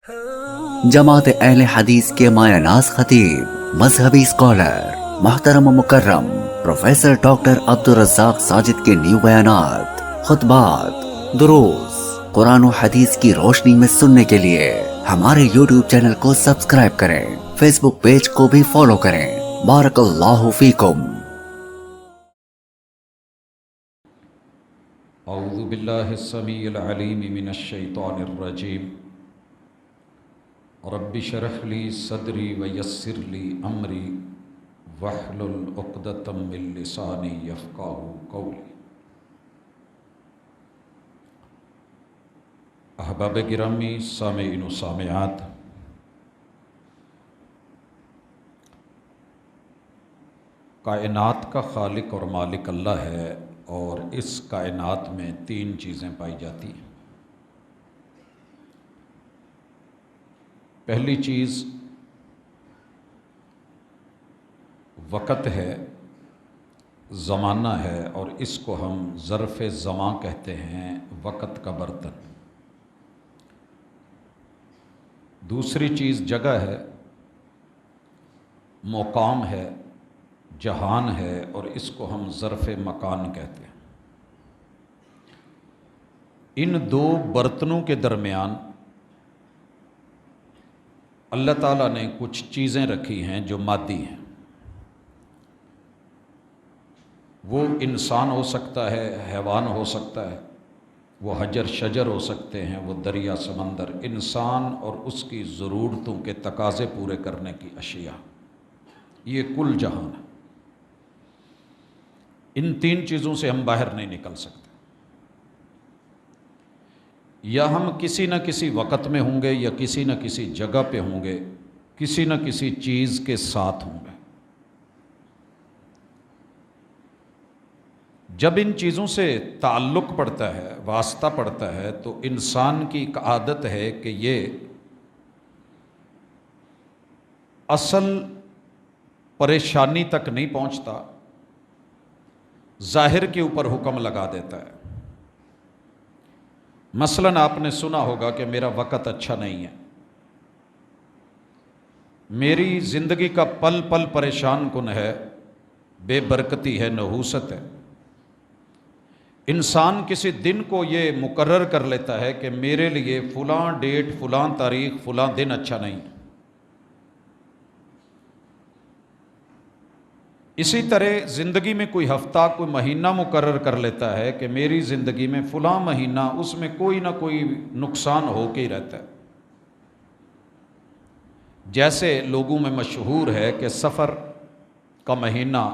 جماعت اہل حدیث کے مایہ ناز خطیب، مذہبی اسکالر، محترم و مکرم پروفیسر ڈاکٹر عبدالرزاق ساجد کے نیو بیانات، خطبات، دروس قرآن و حدیث کی روشنی میں سننے کے لیے ہمارے یوٹیوب چینل کو سبسکرائب کریں، فیس بک پیج کو بھی فالو کریں۔ بارک اللہ فیکم۔ اعوذ باللہ السمیع العلیم من الشیطان الرجیم۔ رب اشرح لی صدری ویسر لی امری واحلل عقدۃ من لسانی یفقہوا قولی۔ احباب گرامی، سامعین و سامعات، کائنات کا خالق اور مالک اللہ ہے، اور اس کائنات میں تین چیزیں پائی جاتی ہیں۔ پہلی چیز وقت ہے، زمانہ ہے، اور اس کو ہم ظرف زماں کہتے ہیں، وقت کا برتن۔ دوسری چیز جگہ ہے، مقام ہے، جہان ہے، اور اس کو ہم ظرف مکان کہتے ہیں۔ ان دو برتنوں کے درمیان اللہ تعالیٰ نے کچھ چیزیں رکھی ہیں جو مادی ہیں۔ وہ انسان ہو سکتا ہے، حیوان ہو سکتا ہے، وہ حجر شجر ہو سکتے ہیں، وہ دریا سمندر، انسان اور اس کی ضرورتوں کے تقاضے پورے کرنے کی اشیاء، یہ کل جہان ہے۔ ان تین چیزوں سے ہم باہر نہیں نکل سکتے۔ یا ہم کسی نہ کسی وقت میں ہوں گے، یا کسی نہ کسی جگہ پہ ہوں گے، کسی نہ کسی چیز کے ساتھ ہوں گے۔ جب ان چیزوں سے تعلق پڑتا ہے، واسطہ پڑتا ہے، تو انسان کی ایک عادت ہے کہ یہ اصل پریشانی تک نہیں پہنچتا، ظاہر کے اوپر حکم لگا دیتا ہے۔ مثلاً آپ نے سنا ہوگا کہ میرا وقت اچھا نہیں ہے، میری زندگی کا پل پل پریشان کن ہے، بے برکتی ہے، نحوست ہے۔ انسان کسی دن کو یہ مقرر کر لیتا ہے کہ میرے لیے فلاں ڈیٹ، فلاں تاریخ، فلاں دن اچھا نہیں ہے۔ اسی طرح زندگی میں کوئی ہفتہ، کوئی مہینہ مقرر کر لیتا ہے کہ میری زندگی میں فلاں مہینہ، اس میں کوئی نہ کوئی نقصان ہو کے ہی رہتا ہے۔ جیسے لوگوں میں مشہور ہے کہ سفر کا مہینہ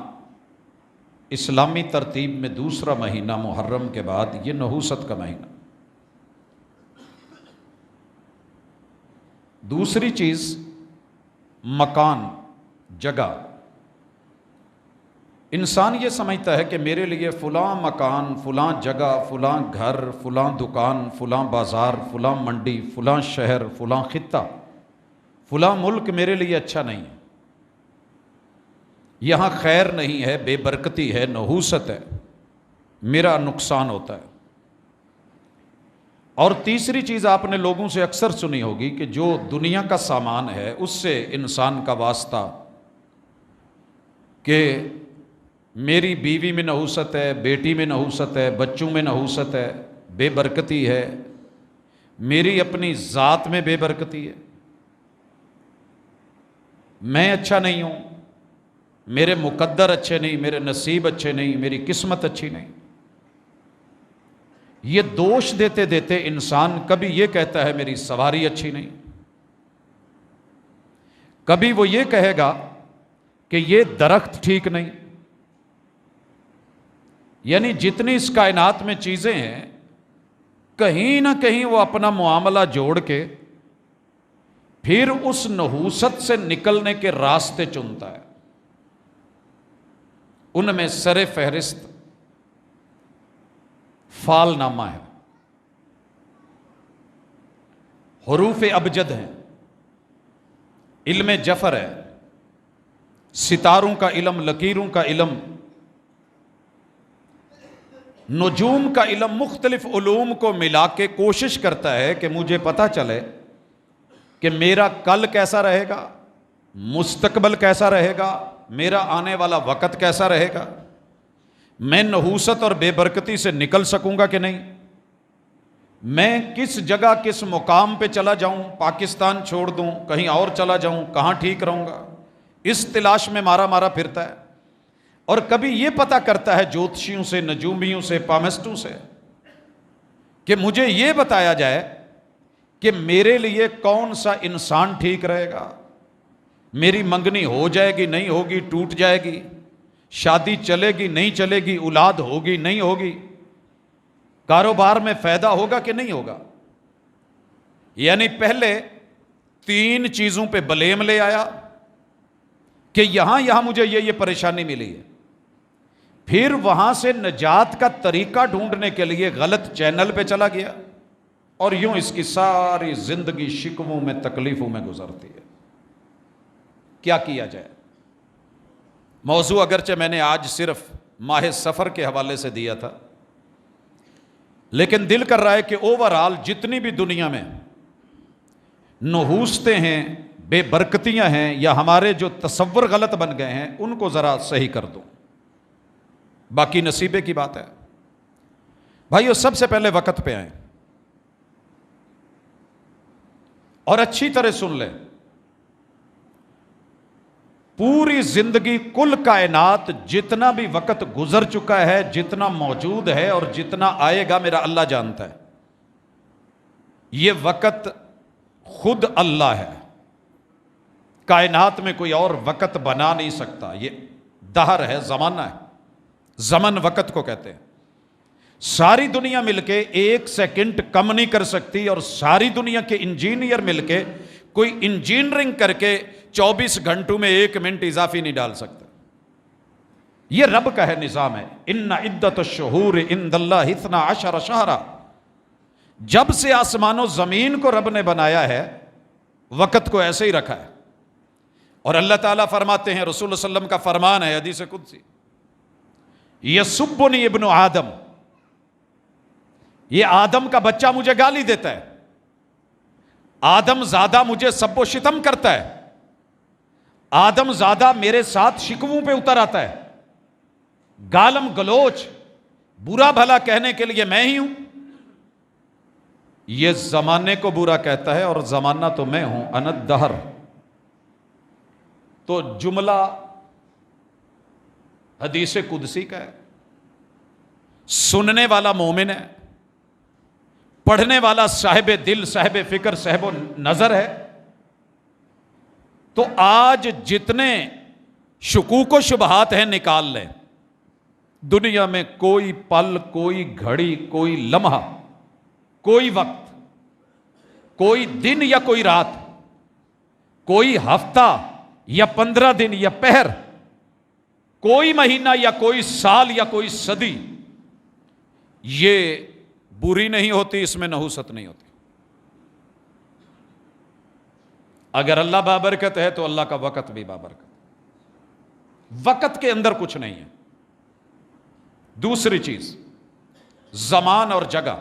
اسلامی ترتیب میں دوسرا مہینہ محرم کے بعد، یہ نحوست کا مہینہ۔ دوسری چیز مکان، جگہ۔ انسان یہ سمجھتا ہے کہ میرے لیے فلاں مکان، فلاں جگہ، فلاں گھر، فلاں دکان، فلاں بازار، فلاں منڈی، فلاں شہر، فلاں خطہ، فلاں ملک میرے لیے اچھا نہیں ہے، یہاں خیر نہیں ہے، بے برکتی ہے، نحوست ہے، میرا نقصان ہوتا ہے۔ اور تیسری چیز آپ نے لوگوں سے اکثر سنی ہوگی کہ جو دنیا کا سامان ہے اس سے انسان کا واسطہ، کہ میری بیوی میں نحوست ہے، بیٹی میں نحوست ہے، بچوں میں نحوست ہے، بے برکتی ہے، میری اپنی ذات میں بے برکتی ہے، میں اچھا نہیں ہوں، میرے مقدر اچھے نہیں، میرے نصیب اچھے نہیں، میری قسمت اچھی نہیں۔ یہ دوش دیتے دیتے انسان کبھی یہ کہتا ہے میری سواری اچھی نہیں، کبھی وہ یہ کہے گا کہ یہ درخت ٹھیک نہیں۔ یعنی جتنی اس کائنات میں چیزیں ہیں، کہیں نہ کہیں وہ اپنا معاملہ جوڑ کے پھر اس نحوست سے نکلنے کے راستے چنتا ہے۔ ان میں سر فہرست فال نامہ ہے، حروف ابجد ہیں، علم جفر ہے، ستاروں کا علم، لکیروں کا علم، نجوم کا علم، مختلف علوم کو ملا کے کوشش کرتا ہے کہ مجھے پتہ چلے کہ میرا کل کیسا رہے گا، مستقبل کیسا رہے گا، میرا آنے والا وقت کیسا رہے گا، میں نحوست اور بے برکتی سے نکل سکوں گا کہ نہیں، میں کس جگہ کس مقام پہ چلا جاؤں، پاکستان چھوڑ دوں کہیں اور چلا جاؤں، کہاں ٹھیک رہوں گا، اس تلاش میں مارا مارا پھرتا ہے۔ اور کبھی یہ پتہ کرتا ہے جوتشیوں سے، نجومیوں سے، پامسٹوں سے، کہ مجھے یہ بتایا جائے کہ میرے لیے کون سا انسان ٹھیک رہے گا، میری منگنی ہو جائے گی نہیں ہوگی، ٹوٹ جائے گی، شادی چلے گی نہیں چلے گی، اولاد ہوگی نہیں ہوگی، کاروبار میں فائدہ ہوگا کہ نہیں ہوگا۔ یعنی پہلے 3 چیزوں پہ بلیم لے آیا کہ یہاں مجھے یہ پریشانی ملی ہے، پھر وہاں سے نجات کا طریقہ ڈھونڈنے کے لیے غلط چینل پہ چلا گیا، اور یوں اس کی ساری زندگی شکووں میں، تکلیفوں میں گزرتی ہے۔ کیا کیا جائے؟ موضوع اگرچہ میں نے آج صرف ماہ سفر کے حوالے سے دیا تھا، لیکن دل کر رہا ہے کہ اوورآل جتنی بھی دنیا میں نحوستیں ہیں، بے برکتیاں ہیں، یا ہمارے جو تصور غلط بن گئے ہیں، ان کو ذرا صحیح کر دوں، باقی نصیبے کی بات ہے۔ بھائیو، سب سے پہلے وقت پہ آئیں اور اچھی طرح سن لیں، پوری زندگی، کل کائنات، جتنا بھی وقت گزر چکا ہے، جتنا موجود ہے اور جتنا آئے گا، میرا اللہ جانتا ہے۔ یہ وقت خود اللہ ہے، کائنات میں کوئی اور وقت بنا نہیں سکتا، یہ دہر ہے، زمانہ ہے، زمن وقت کو کہتے ہیں۔ ساری دنیا مل کے 1 سیکنڈ کم نہیں کر سکتی، اور ساری دنیا کے انجینئر مل کے کوئی انجینئرنگ کر کے 24 گھنٹوں میں 1 منٹ اضافی نہیں ڈال سکتا۔ یہ رب کا ہے نظام ہے۔ ان عدت الشہور عند اللہ 12 شہرا، جب سے آسمان و زمین کو رب نے بنایا ہے، وقت کو ایسے ہی رکھا ہے۔ اور اللہ تعالیٰ فرماتے ہیں، رسول اللہ صلی اللہ علیہ وسلم کا فرمان ہے حدیث قدسی، یسبنی ابن آدم، یہ آدم کا بچہ مجھے گالی دیتا ہے، آدم زادہ مجھے سب و شتم کرتا ہے، آدم زادہ میرے ساتھ شکووں پہ اتر آتا ہے، گالم گلوچ، برا بھلا کہنے کے لیے میں ہی ہوں، یہ زمانے کو برا کہتا ہے، اور زمانہ تو میں ہوں، انا الدہر۔ تو جملہ حدیث قدسی کا ہے، سننے والا مومن ہے، پڑھنے والا صاحب دل، صاحب فکر، صاحب نظر ہے۔ تو آج جتنے شکوک و شبہات ہیں نکال لیں، دنیا میں کوئی پل، کوئی گھڑی، کوئی لمحہ، کوئی وقت، کوئی دن یا کوئی رات، کوئی ہفتہ یا 15 دن یا پہر، کوئی مہینہ یا کوئی سال یا کوئی صدی، یہ بری نہیں ہوتی، اس میں نحوست نہیں ہوتی۔ اگر اللہ بابرکت ہے تو اللہ کا وقت بھی بابرکت، وقت کے اندر کچھ نہیں ہے۔ دوسری چیز، زمان اور جگہ۔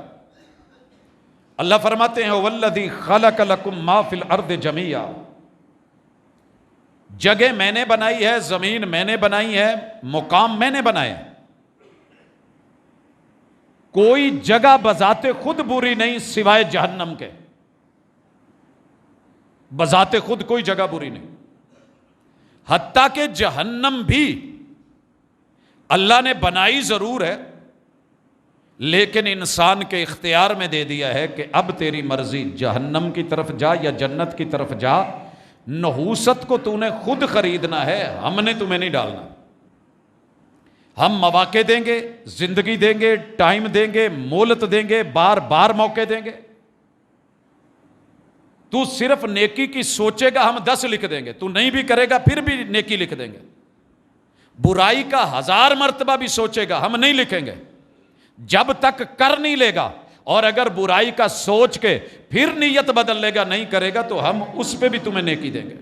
اللہ فرماتے ہیں والذی خلق لکم ما فی الارض جمیعا، جگہ میں نے بنائی ہے، زمین میں نے بنائی ہے، مقام میں نے بنائے۔ کوئی جگہ بذات خود بری نہیں سوائے جہنم کے، بذات خود کوئی جگہ بری نہیں، حتیٰ کہ جہنم بھی اللہ نے بنائی ضرور ہے، لیکن انسان کے اختیار میں دے دیا ہے کہ اب تیری مرضی، جہنم کی طرف جا یا جنت کی طرف جا، نحوست کو تو نے خود خریدنا ہے، ہم نے تمہیں نہیں ڈالنا۔ ہم مواقع دیں گے، زندگی دیں گے، ٹائم دیں گے، مہلت دیں گے، بار بار موقع دیں گے۔ تو صرف نیکی کی سوچے گا، ہم 10 لکھ دیں گے، تو نہیں بھی کرے گا پھر بھی نیکی لکھ دیں گے۔ برائی کا 1000 مرتبہ بھی سوچے گا، ہم نہیں لکھیں گے جب تک کر نہیں لے گا، اور اگر برائی کا سوچ کے پھر نیت بدل لے گا، نہیں کرے گا، تو ہم اس پہ بھی تمہیں نیکی دیں گے۔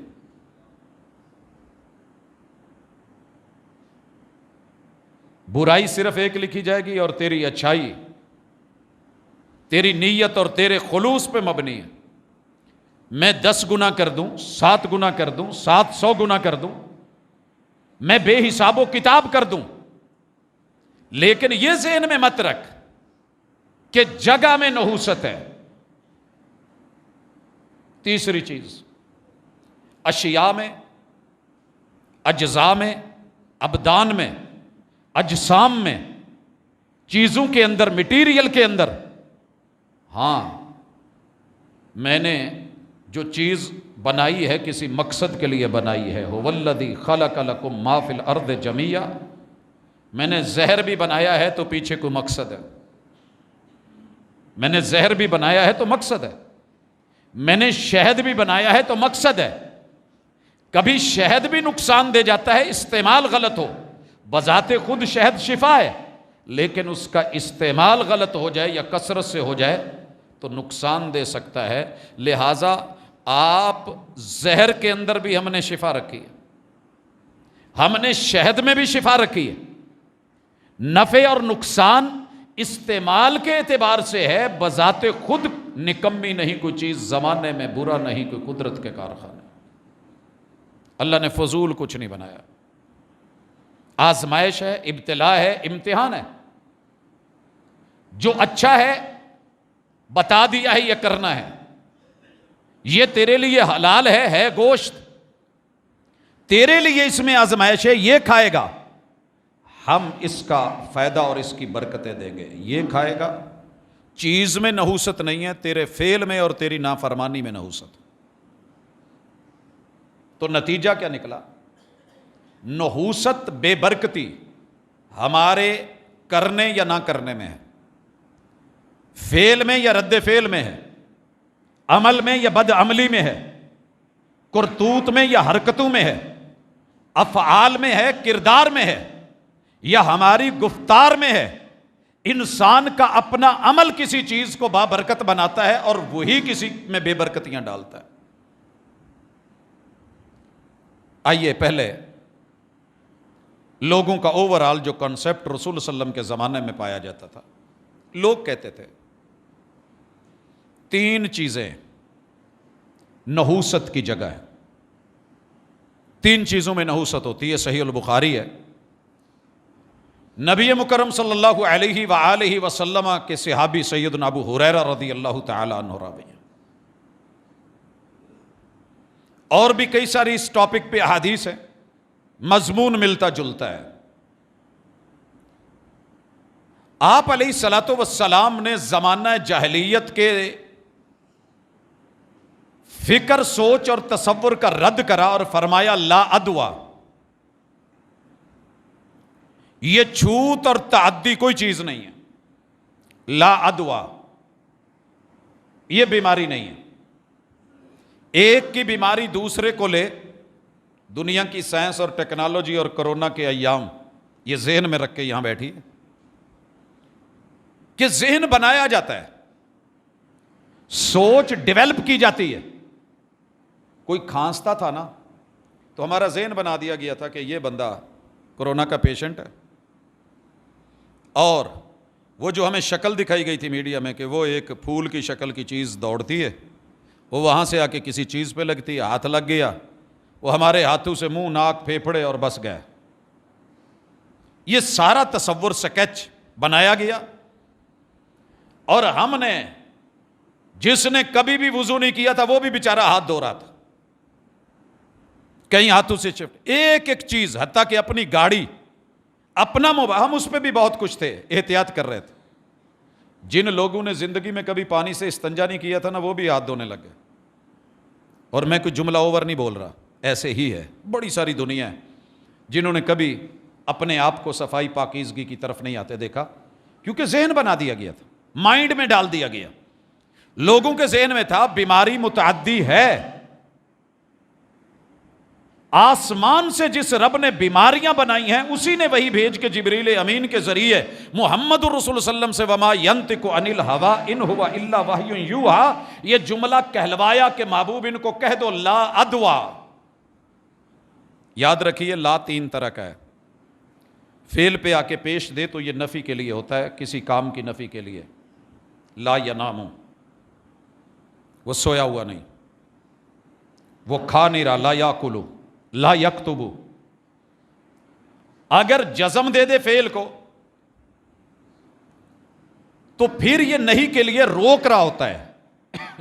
برائی صرف ایک لکھی جائے گی، اور تیری اچھائی، تیری نیت اور تیرے خلوص پہ مبنی ہے۔ میں 10 گنا کر دوں، 7 گنا کر دوں، 700 گنا کر دوں، میں بے حساب و کتاب کر دوں، لیکن یہ ذہن میں مت رکھ کہ جگہ میں نحوست ہے۔ تیسری چیز، اشیاء میں، اجزاء میں، ابدان میں، اجسام میں، چیزوں کے اندر، مٹیریل کے اندر، ہاں میں نے جو چیز بنائی ہے کسی مقصد کے لیے بنائی ہے۔ هو الذی خلق لکم ما فی الارض جمیعا، میں نے زہر بھی بنایا ہے تو پیچھے کوئی مقصد ہے، میں نے زہر بھی بنایا ہے تو مقصد ہے، میں نے شہد بھی بنایا ہے تو مقصد ہے۔ کبھی شہد بھی نقصان دے جاتا ہے، استعمال غلط ہو، بذات خود شہد شفا ہے، لیکن اس کا استعمال غلط ہو جائے یا کثرت سے ہو جائے تو نقصان دے سکتا ہے۔ لہٰذا آپ زہر کے اندر بھی ہم نے شفا رکھی ہے، ہم نے شہد میں بھی شفا رکھی ہے۔ نفع اور نقصان استعمال کے اعتبار سے ہے، بذات خود نکمی نہیں کوئی چیز، زمانے میں برا نہیں کوئی قدرت کے کارخانے۔ اللہ نے فضول کچھ نہیں بنایا، آزمائش ہے، ابتلا ہے، امتحان ہے۔ جو اچھا ہے بتا دیا ہے یہ کرنا ہے، یہ تیرے لیے حلال ہے گوشت، تیرے لیے اس میں آزمائش ہے، یہ کھائے گا، ہم اس کا فائدہ اور اس کی برکتیں دیں گے، یہ کھائے گا۔ چیز میں نحوست نہیں ہے، تیرے فعل میں اور تیری نافرمانی میں نحوست۔ تو نتیجہ کیا نکلا؟ نحوست بے برکتی ہمارے کرنے یا نہ کرنے میں ہے، فعل میں یا رد فعل میں ہے، عمل میں یا بد عملی میں ہے، کرتوت میں یا حرکتوں میں ہے، افعال میں ہے، کردار میں ہے، یا ہماری گفتار میں ہے۔ انسان کا اپنا عمل کسی چیز کو بابرکت بناتا ہے اور وہی کسی میں بے برکتیاں ڈالتا ہے۔ آئیے پہلے لوگوں کا اوورال جو کنسپٹ رسول صلی اللہ علیہ وسلم کے زمانے میں پایا جاتا تھا، لوگ کہتے تھے 3 چیزیں نحوست کی جگہ ہے، 3 چیزوں میں نحوست ہوتی ہے۔ صحیح البخاری ہے، نبی مکرم صلی اللہ علیہ وآلہ وسلم کے صحابی سیدنا ابو ہریرہ رضی اللہ تعالی عنہ راوی ہیں، اور بھی کئی ساری اس ٹاپک پہ احادیث ہیں، مضمون ملتا جلتا ہے۔ آپ علیہ الصلوۃ والسلام نے زمانہ جاہلیت کے فکر، سوچ اور تصور کا رد کرا اور فرمایا لا ادوا، یہ چھوت اور تعدی کوئی چیز نہیں ہے، لا ادوا یہ بیماری نہیں ہے۔ ایک کی بیماری دوسرے کو لے، دنیا کی سائنس اور ٹیکنالوجی اور کرونا کے ایام یہ ذہن میں رکھ کے یہاں بیٹھی ہے کہ ذہن بنایا جاتا ہے، سوچ ڈیولپ کی جاتی ہے۔ کوئی کھانستا تھا نا تو ہمارا ذہن بنا دیا گیا تھا کہ یہ بندہ کورونا کا پیشنٹ ہے، اور وہ جو ہمیں شکل دکھائی گئی تھی میڈیا میں کہ وہ ایک پھول کی شکل کی چیز دوڑتی ہے، وہ وہاں سے آ کے کسی چیز پہ لگتی ہے، ہاتھ لگ گیا، وہ ہمارے ہاتھوں سے منہ، ناک، پھیپھڑے اور بس گئے۔ یہ سارا تصور سکیچ بنایا گیا، اور ہم نے، جس نے کبھی بھی وضو نہیں کیا تھا وہ بھی بیچارہ ہاتھ دھو رہا تھا، کئی ہاتھوں سے شفٹ، ایک ایک چیز، حتیٰ کہ اپنی گاڑی، اپنا موبائل، ہم اس پہ بھی بہت کچھ تھے، احتیاط کر رہے تھے۔ جن لوگوں نے زندگی میں کبھی پانی سے استنجا نہیں کیا تھا نا، وہ بھی ہاتھ دھونے لگ گئے۔ اور میں کوئی جملہ اوور نہیں بول رہا، ایسے ہی ہے، بڑی ساری دنیا ہے جنہوں نے کبھی اپنے آپ کو صفائی پاکیزگی کی طرف نہیں آتے دیکھا، کیونکہ ذہن بنا دیا گیا تھا، مائنڈ میں ڈال دیا گیا۔ لوگوں کے ذہن میں تھا بیماری متعدی ہے، آسمان سے جس رب نے بیماریاں بنائی ہیں اسی نے وہی بھیج کے جبریل امین کے ذریعے محمد الرسول صلی اللہ علیہ وسلم سے وما ینطق عن الہوی ان ہوا الا وحی یوحی، یہ جملہ کہلوایا کہ محبوب ان کو کہہ دو لا ادوا۔ یاد رکھیے لا 3 طرح کا ہے، فعل پہ آ کے پیش دے تو یہ نفی کے لیے ہوتا ہے، کسی کام کی نفی کے لیے۔ لا ینام، وہ سویا ہوا نہیں، وہ کھا نہیں رہا، لا یاکلو لا یکتبو. اگر جزم دے دے فعل کو تو پھر یہ نہیں کے لیے روک رہا ہوتا ہے.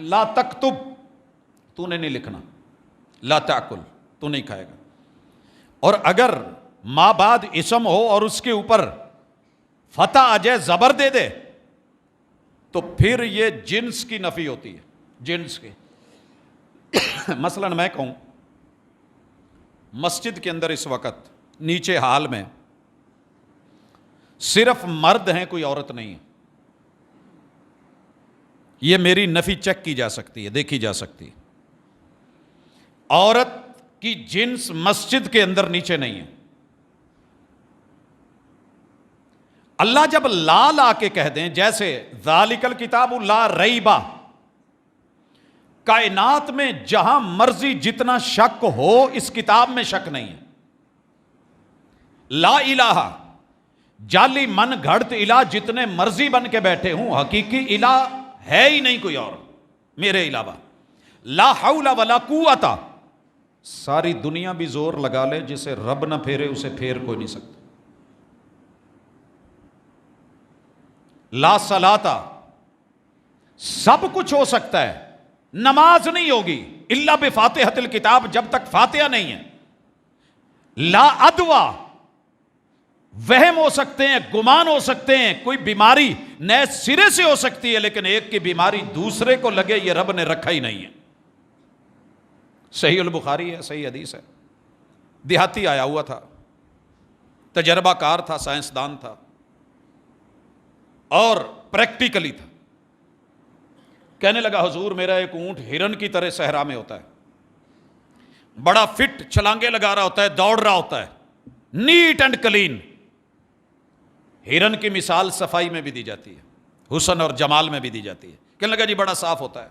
لا تکتب، تو نے نہیں لکھنا. لا تاکل، تو نہیں کھائے گا. اور اگر ما بعد اسم ہو اور اس کے اوپر فتح آ جائے، زبر دے دے، تو پھر یہ جنس کی نفی ہوتی ہے. جنس کی مثلا میں کہوں مسجد کے اندر اس وقت نیچے ہال میں صرف مرد ہیں، کوئی عورت نہیں ہے، یہ میری نفی چیک کی جا سکتی ہے، دیکھی جا سکتی ہے. عورت کی جنس مسجد کے اندر نیچے نہیں ہے. اللہ جب لا لا کے کہہ دیں، جیسے ذالک الکتاب لا ریبہ، کائنات میں جہاں مرضی جتنا شک ہو اس کتاب میں شک نہیں ہے. لا الہ، جعلی من گھڑت الہ جتنے مرضی بن کے بیٹھے ہوں، حقیقی الہ ہے ہی نہیں کوئی اور میرے علاوہ. لا حول ولا قوت، ساری دنیا بھی زور لگا لے، جسے رب نہ پھیرے اسے پھیر کوئی نہیں سکتا. لا صلاۃ، سب کچھ ہو سکتا ہے، نماز نہیں ہوگی الا بفاتحۃ الکتاب، جب تک فاتحہ نہیں ہے. لا ادوا، وہم ہو سکتے ہیں، گمان ہو سکتے ہیں، کوئی بیماری نئے سرے سے ہو سکتی ہے، لیکن ایک کی بیماری دوسرے کو لگے یہ رب نے رکھا ہی نہیں ہے. صحیح البخاری ہے، صحیح حدیث ہے. دیہاتی آیا ہوا تھا، تجربہ کار تھا، سائنسدان تھا اور پریکٹیکلی تھا. کہنے لگا حضور میرا ایک اونٹ ہرن کی طرح صحرا میں ہوتا ہے، بڑا فٹ، چھلانگے لگا رہا ہوتا ہے، دوڑ رہا ہوتا ہے، نیٹ اینڈ کلین. ہرن کی مثال صفائی میں بھی دی جاتی ہے، حسن اور جمال میں بھی دی جاتی ہے. کہنے لگا جی بڑا صاف ہوتا ہے.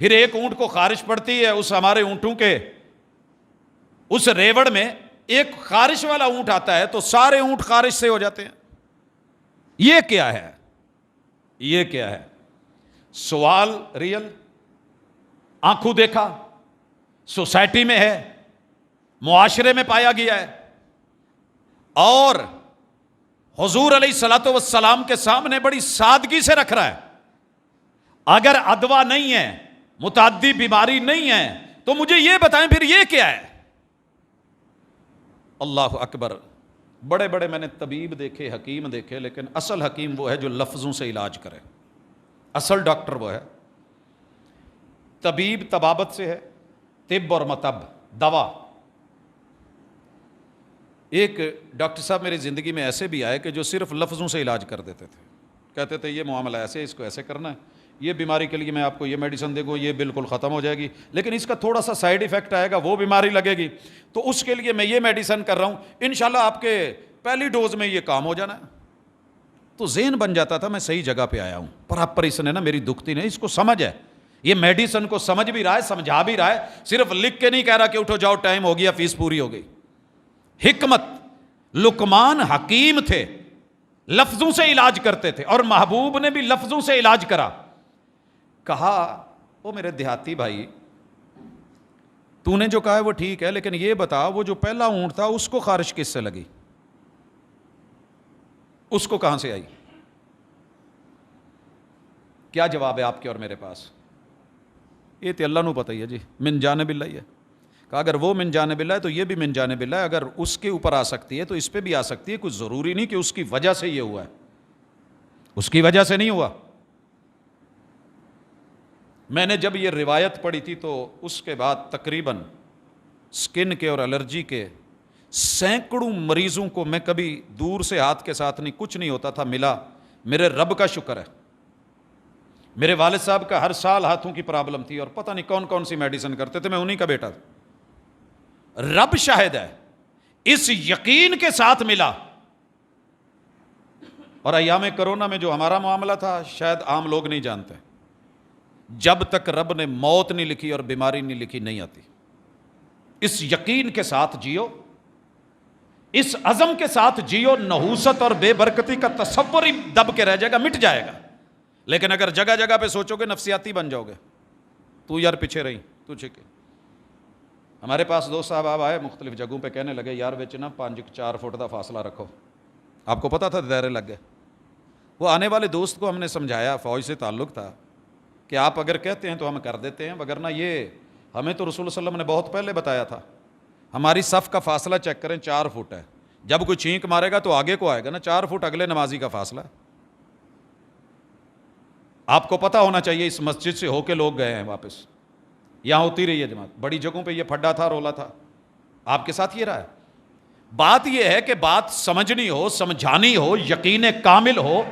پھر ایک اونٹ کو خارش پڑتی ہے، اس ہمارے اونٹوں کے اس ریوڑ میں ایک خارش والا اونٹ آتا ہے تو سارے اونٹ خارش سے ہو جاتے ہیں. یہ کیا ہے؟ یہ کیا ہے؟ سوال ریئل، آنکھوں دیکھا، سوسائٹی میں ہے، معاشرے میں پایا گیا ہے، اور حضور علیہ الصلوۃ والسلام کے سامنے بڑی سادگی سے رکھ رہا ہے. اگر ادوا نہیں ہے، متعدی بیماری نہیں ہے، تو مجھے یہ بتائیں پھر یہ کیا ہے؟ اللہ اکبر. بڑے بڑے میں نے طبیب دیکھے، حکیم دیکھے، لیکن اصل حکیم وہ ہے جو لفظوں سے علاج کرے. اصل ڈاکٹر وہ ہے. طبیب طبابت سے ہے، طب اور مطب، دوا. ایک ڈاکٹر صاحب میری زندگی میں ایسے بھی آئے کہ جو صرف لفظوں سے علاج کر دیتے تھے. کہتے تھے یہ معاملہ ایسے، اس کو ایسے کرنا ہے، یہ بیماری کے لیے میں آپ کو یہ میڈیسن دے گا، یہ بالکل ختم ہو جائے گی، لیکن اس کا تھوڑا سا سائیڈ ایفیکٹ آئے گا، وہ بیماری لگے گی، تو اس کے لیے میں یہ میڈیسن کر رہا ہوں، انشاءاللہ آپ کے پہلی ڈوز میں یہ کام ہو جانا ہے. تو ذہن بن جاتا تھا میں صحیح جگہ پہ آیا ہوں. پر اس نے نا میری دکھتی نہیں، اس کو سمجھ ہے، یہ میڈیسن کو سمجھ بھی رہا ہے، سمجھا بھی رہا ہے، صرف لکھ کے نہیں کہہ رہا کہ اٹھو جاؤ ٹائم ہو گیا، فیس پوری ہو گئی. حکمت. لقمان حکیم تھے، لفظوں سے علاج کرتے تھے، اور محبوب نے بھی لفظوں سے علاج کرا. کہا وہ میرے دیہاتی بھائی، تو نے جو کہا ہے وہ ٹھیک ہے، لیکن یہ بتا وہ جو پہلا اونٹ تھا اس کو خارش کس سے لگی؟ اس کو کہاں سے آئی؟ کیا جواب ہے آپ کے اور میرے پاس؟ یہ تو اللہ نو پتہ ہی ہے جی، من جانب اللہ ہے. کہا اگر وہ من جانب اللہ ہے تو یہ بھی من جانب اللہ ہے، اگر اس کے اوپر آ سکتی ہے تو اس پہ بھی آ سکتی ہے. کچھ ضروری نہیں کہ اس کی وجہ سے یہ ہوا ہے، اس کی وجہ سے نہیں ہوا. میں نے جب یہ روایت پڑھی تھی تو اس کے بعد تقریباً سکن کے اور الرجی کے سینکڑوں مریضوں کو میں کبھی دور سے ہاتھ کے ساتھ نہیں، کچھ نہیں ہوتا تھا، ملا. میرے رب کا شکر ہے. میرے والد صاحب کا ہر سال ہاتھوں کی پرابلم تھی اور پتہ نہیں کون کون سی میڈیسن کرتے تھے، میں انہی کا بیٹا تھا. رب شاہد ہے، اس یقین کے ساتھ ملا. اور ایام کرونا میں جو ہمارا معاملہ تھا شاید عام لوگ نہیں جانتے. جب تک رب نے موت نہیں لکھی اور بیماری نہیں لکھی نہیں آتی. اس یقین کے ساتھ جیو، اس عزم کے ساتھ جیو. نحوست اور بے برکتی کا تصور ہی دب کے رہ جائے گا، مٹ جائے گا. لیکن اگر جگہ جگہ پہ سوچو گے نفسیاتی بن جاؤ گے. تو یار پیچھے رہی، تو ٹھیک ہے. ہمارے پاس دوست صاحب آپ آئے مختلف جگہوں پہ، کہنے لگے یار وچ نا 5-4 فٹ کا فاصلہ رکھو. آپ کو پتہ تھا دائرے لگ گئے. وہ آنے والے دوست کو ہم نے سمجھایا، فوج سے تعلق تھا، کہ آپ اگر کہتے ہیں تو ہم کر دیتے ہیں، وگرنہ یہ ہمیں تو رسول صلی اللہ علیہ وسلم نے بہت پہلے بتایا تھا. ہماری صف کا فاصلہ چیک کریں 4 فٹ ہے. جب کوئی چھینک مارے گا تو آگے کو آئے گا نا، 4 فٹ اگلے نمازی کا فاصلہ. آپ کو پتہ ہونا چاہیے اس مسجد سے ہو کے لوگ گئے ہیں واپس، یہاں ہوتی رہی ہے جماعت. بڑی جگہوں پہ یہ پھڈا تھا، رولا تھا. آپ کے ساتھ یہ رہا ہے. بات یہ ہے کہ بات سمجھنی ہو، سمجھانی ہو، یقین کامل ہو.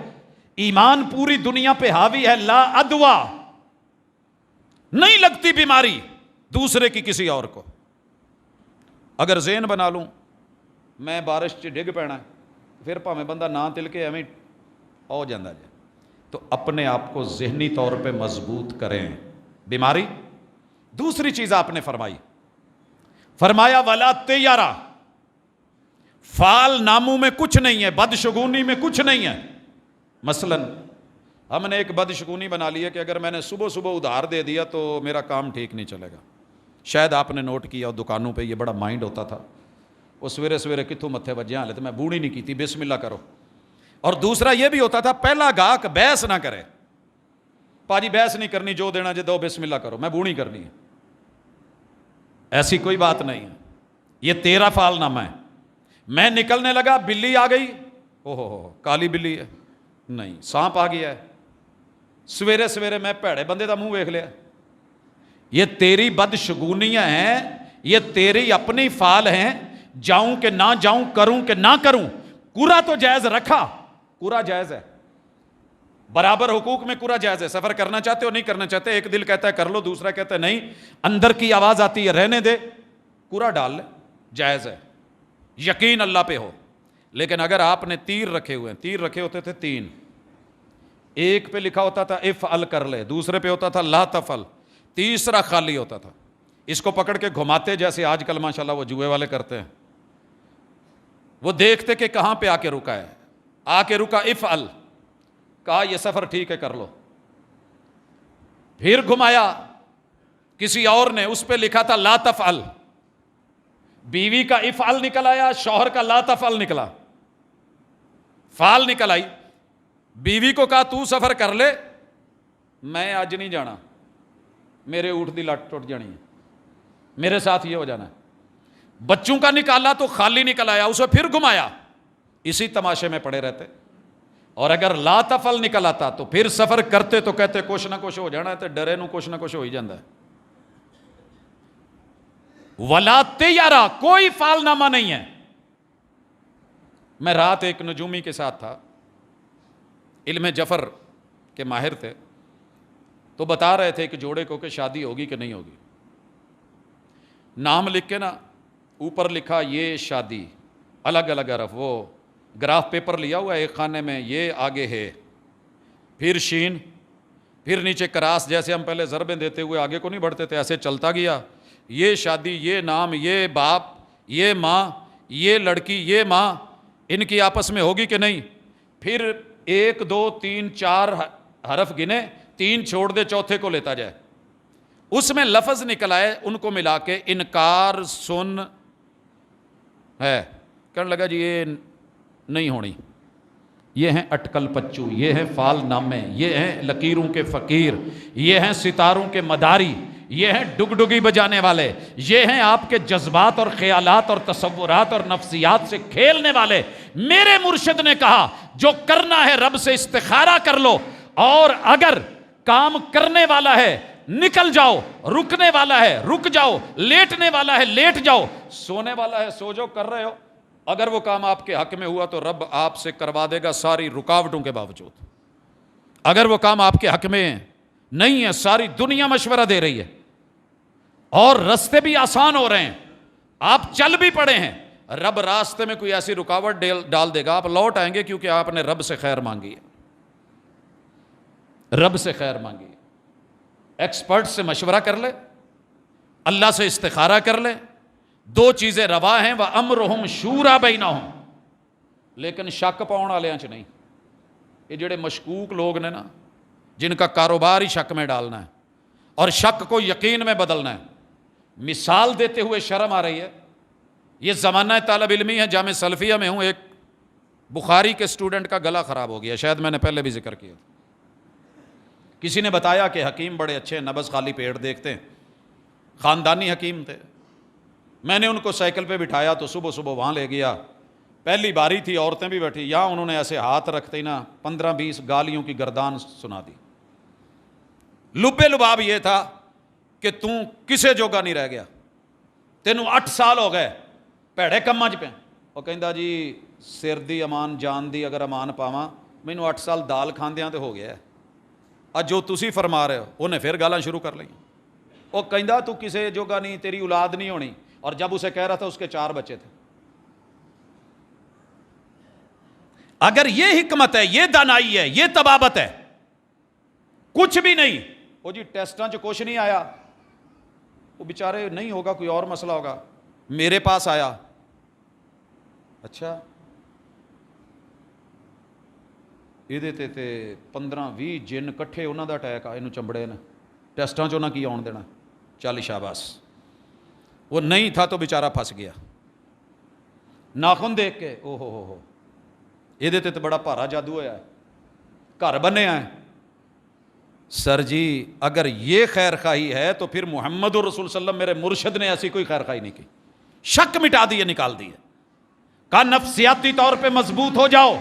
ایمان پوری دنیا پہ حاوی ہے. لا ادوا، نہیں لگتی بیماری دوسرے کی کسی اور کو. اگر ذہن بنا لوں میں بارش چ ڈگ پینا پھر پاویں بندہ نہ تل کے ایویں ہو جاتا جائے، تو اپنے آپ کو ذہنی طور پہ مضبوط کریں. بیماری. دوسری چیز آپ نے فرمایا ولا تیارا، فال ناموں میں کچھ نہیں ہے، بدشگونی میں کچھ نہیں ہے. مثلا ہم نے ایک بدشگونی بنا لی ہے کہ اگر میں نے صبح صبح ادھار دے دیا تو میرا کام ٹھیک نہیں چلے گا. شاید آپ نے نوٹ کیا دکانوں پہ یہ بڑا مائنڈ ہوتا تھا، وہ سویرے سویرے کتوں متھے بجے ہالے تو میں بوڑھی نہیں کی تھی، بسم اللہ کرو. اور دوسرا یہ بھی ہوتا تھا پہلا گاہک بحث نہ کرے، پاجی بحث نہیں کرنی، جو دینا جے دو، بسم اللہ کرو، میں بوڑھی کرنی ہے. ایسی کوئی بات نہیں ہے، یہ تیرا فال نامہ ہے. میں نکلنے لگا، بلی آ گئی، او ہو کالی بلی ہے، نہیں سانپ آ گیا ہے، سویرے سویرے میں پیڑے بندے دا منہ ویکھ لیا. یہ تیری بدشگونیاں ہیں، یہ تیری اپنی فال ہیں. جاؤں کہ نہ جاؤں، کروں کہ نہ کروں. کورا تو جائز رکھا، کورا جائز ہے، برابر حقوق میں کورا جائز ہے. سفر کرنا چاہتے ہو، نہیں کرنا چاہتے، ایک دل کہتا ہے کر لو، دوسرا کہتا ہے نہیں، اندر کی آواز آتی ہے رہنے دے، کورا ڈال لے، جائز ہے. یقین اللہ پہ ہو. لیکن اگر آپ نے تیر رکھے ہوئے ہیں، تیر رکھے ہوتے تھے 3، ایک پہ لکھا ہوتا تھا افعل کر لے، دوسرے پہ ہوتا تھا لا تفعل، تیسرا خالی ہوتا تھا. اس کو پکڑ کے گھماتے جیسے آج کل ماشاءاللہ وہ جوئے والے کرتے ہیں. وہ دیکھتے کہ کہاں پہ آ کے رکا ہے، آ کے رکا افعل، کہا یہ سفر ٹھیک ہے کر لو. پھر گھمایا کسی اور نے، اس پہ لکھا تھا لا تفعل، بیوی کا افعل نکل آیا، شوہر کا لا تفعل نکلا، فعل نکل آئی. بیوی کو کہا تو سفر کر لے، میں آج نہیں جانا، میرے اونٹ دی لٹ ٹوٹ جانی ہے، میرے ساتھ یہ ہو جانا ہے. بچوں کا نکالا تو خالی نکل آیا، اسے پھر گھمایا. اسی تماشے میں پڑے رہتے. اور اگر لا تفعل نکل آتا تو پھر سفر کرتے تو کہتے کچھ نہ کچھ ہو جانا ہے، تو ڈرے نو کچھ نہ کچھ ہو ہی جاتا ہے. ولا تیارا، کوئی فال نامہ نہیں ہے. میں رات ایک نجومی کے ساتھ تھا، علم جفر کے ماہر تھے، تو بتا رہے تھے کہ جوڑے کو کہ شادی ہوگی کہ نہیں ہوگی. نام لکھ کے نا اوپر لکھا یہ شادی، الگ الگ حرف، وہ گراف پیپر لیا ہوا ہے ایک خانے میں، یہ آگے ہے، پھر شین، پھر نیچے کراس، جیسے ہم پہلے ضربیں دیتے ہوئے آگے کو نہیں بڑھتے تھے، ایسے چلتا گیا. یہ شادی، یہ نام، یہ باپ، یہ ماں، یہ لڑکی، یہ ماں، ان کی آپس میں ہوگی کہ نہیں. پھر 1 2 3 4 حرف گنے، 3 چھوڑ دے، چوتھے کو لیتا جائے. اس میں لفظ نکل آئے، ان کو ملا کے انکار سن ہے. کہنے لگا جی یہ نہیں ہونی، یہ ہیں اٹکل پچو، یہ ہیں فال نامے، یہ ہیں لکیروں کے فقیر، یہ ہیں ستاروں کے مداری، یہ ہیں ڈگڈگی بجانے والے، یہ ہیں آپ کے جذبات اور خیالات اور تصورات اور نفسیات سے کھیلنے والے. میرے مرشد نے کہا جو کرنا ہے رب سے استخارہ کر لو، اور اگر کام کرنے والا ہے نکل جاؤ، رکنے والا ہے رک جاؤ، لیٹنے والا ہے لیٹ جاؤ، سونے والا ہے سو جاؤ. کر رہے ہو، اگر وہ کام آپ کے حق میں ہوا تو رب آپ سے کروا دے گا ساری رکاوٹوں کے باوجود. اگر وہ کام آپ کے حق میں نہیں ہے، ساری دنیا مشورہ دے رہی ہے اور رستے بھی آسان ہو رہے ہیں، آپ چل بھی پڑے ہیں، رب راستے میں کوئی ایسی رکاوٹ ڈال دے گا، آپ لوٹ آئیں گے کیونکہ آپ نے رب سے خیر مانگی ہے. رب سے خیر مانگی ہے. ایکسپرٹ سے مشورہ کر لے، اللہ سے استخارہ کر لے. 2 چیزیں روا ہیں، وَأَمْرُهُمْ شُورَىٰ بَيْنَهُمْ. لیکن شک پاؤن والے چ نہیں. یہ جڑے مشکوک لوگ نے نا، جن کا کاروبار ہی شک میں ڈالنا ہے اور شک کو یقین میں بدلنا ہے، مثال دیتے ہوئے شرم آ رہی ہے. یہ زمانہ طالب علمی ہے, جامع سلفیہ میں ہوں, ایک بخاری کے اسٹوڈنٹ کا گلا خراب ہو گیا, شاید میں نے پہلے بھی ذکر کیا. کسی نے بتایا کہ حکیم بڑے اچھے, نبض خالی پیٹ دیکھتے ہیں, خاندانی حکیم تھے. میں نے ان کو سائیکل پہ بٹھایا تو صبح صبح وہاں لے گیا. پہلی باری تھی, عورتیں بھی بیٹھی, یہاں انہوں نے ایسے ہاتھ رکھتے ہی نا 15-20 گالیوں کی گردان سنا دی. لبے لباب یہ تھا کہ توں کسے جوگا نہیں رہ گیا, تینوں 8 سال ہو گئے پیڑے کماں چ پہ. وہ کہندا جی سر دی امان جان دی اگر امان پاواں, مینوں 8 سال دال کھاندیاں تے ہو گیا ہے. اج جو تسی فرما رہے ہو انہیں پھر گالاں شروع کر لیں. وہ کہندا تو کسے جوگا نہیں, تیری اولاد نہیں ہونی. اور جب اسے کہہ رہا تھا اس کے 4 بچے تھے. اگر یہ حکمت ہے, یہ دانائی ہے, یہ طبابت ہے, کچھ بھی نہیں. وہ جی ٹیسٹاں چ کچھ نہیں آیا, وہ بیچارے نہیں ہوگا, کوئی اور مسئلہ ہوگا. میرے پاس آیا, اچھا یہ تے 15-20 جن کٹھے انہوں دا اٹیک آ, یہ چمبڑے نے ٹیسٹاں چوں نہ کی آن دینا. چل شاباش. وہ نہیں تھا تو بیچارہ پھنس گیا. ناخن دیکھ کے او ہو یہ تے بڑا بھارا جادو ہوا ہے, گھر بنے ہیں. سر جی اگر یہ خیر خواہی ہے تو پھر محمد الرسول صلی اللہ علیہ وسلم میرے مرشد نے ایسی کوئی خیر خواہی نہیں کی. شک مٹا دیے, نکال دیے. کہا نفسیاتی طور پہ مضبوط ہو جاؤ,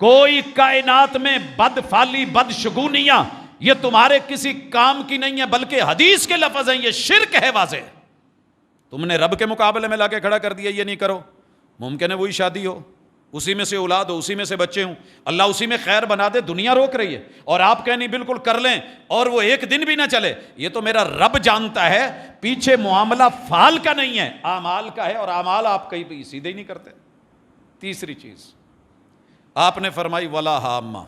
کوئی کائنات میں بد فالی بد شگونیاں یہ تمہارے کسی کام کی نہیں ہے, بلکہ حدیث کے لفظ ہیں, یہ شرک ہے واضح. تم نے رب کے مقابلے میں لا کے کھڑا کر دیا, یہ نہیں کرو. ممکن ہے وہی شادی ہو, اسی میں سے اولاد ہو, اسی میں سے بچے ہوں, اللہ اسی میں خیر بنا دے, دنیا روک رہی ہے, اور آپ کہیں نہیں بالکل کر لیں اور وہ ایک دن بھی نہ چلے. یہ تو میرا رب جانتا ہے, پیچھے معاملہ فعال کا نہیں ہے, اعمال کا ہے, اور اعمال آپ کہیں بھی سیدھے ہی نہیں کرتے. تیسری چیز آپ نے فرمائی ولا ہامہ.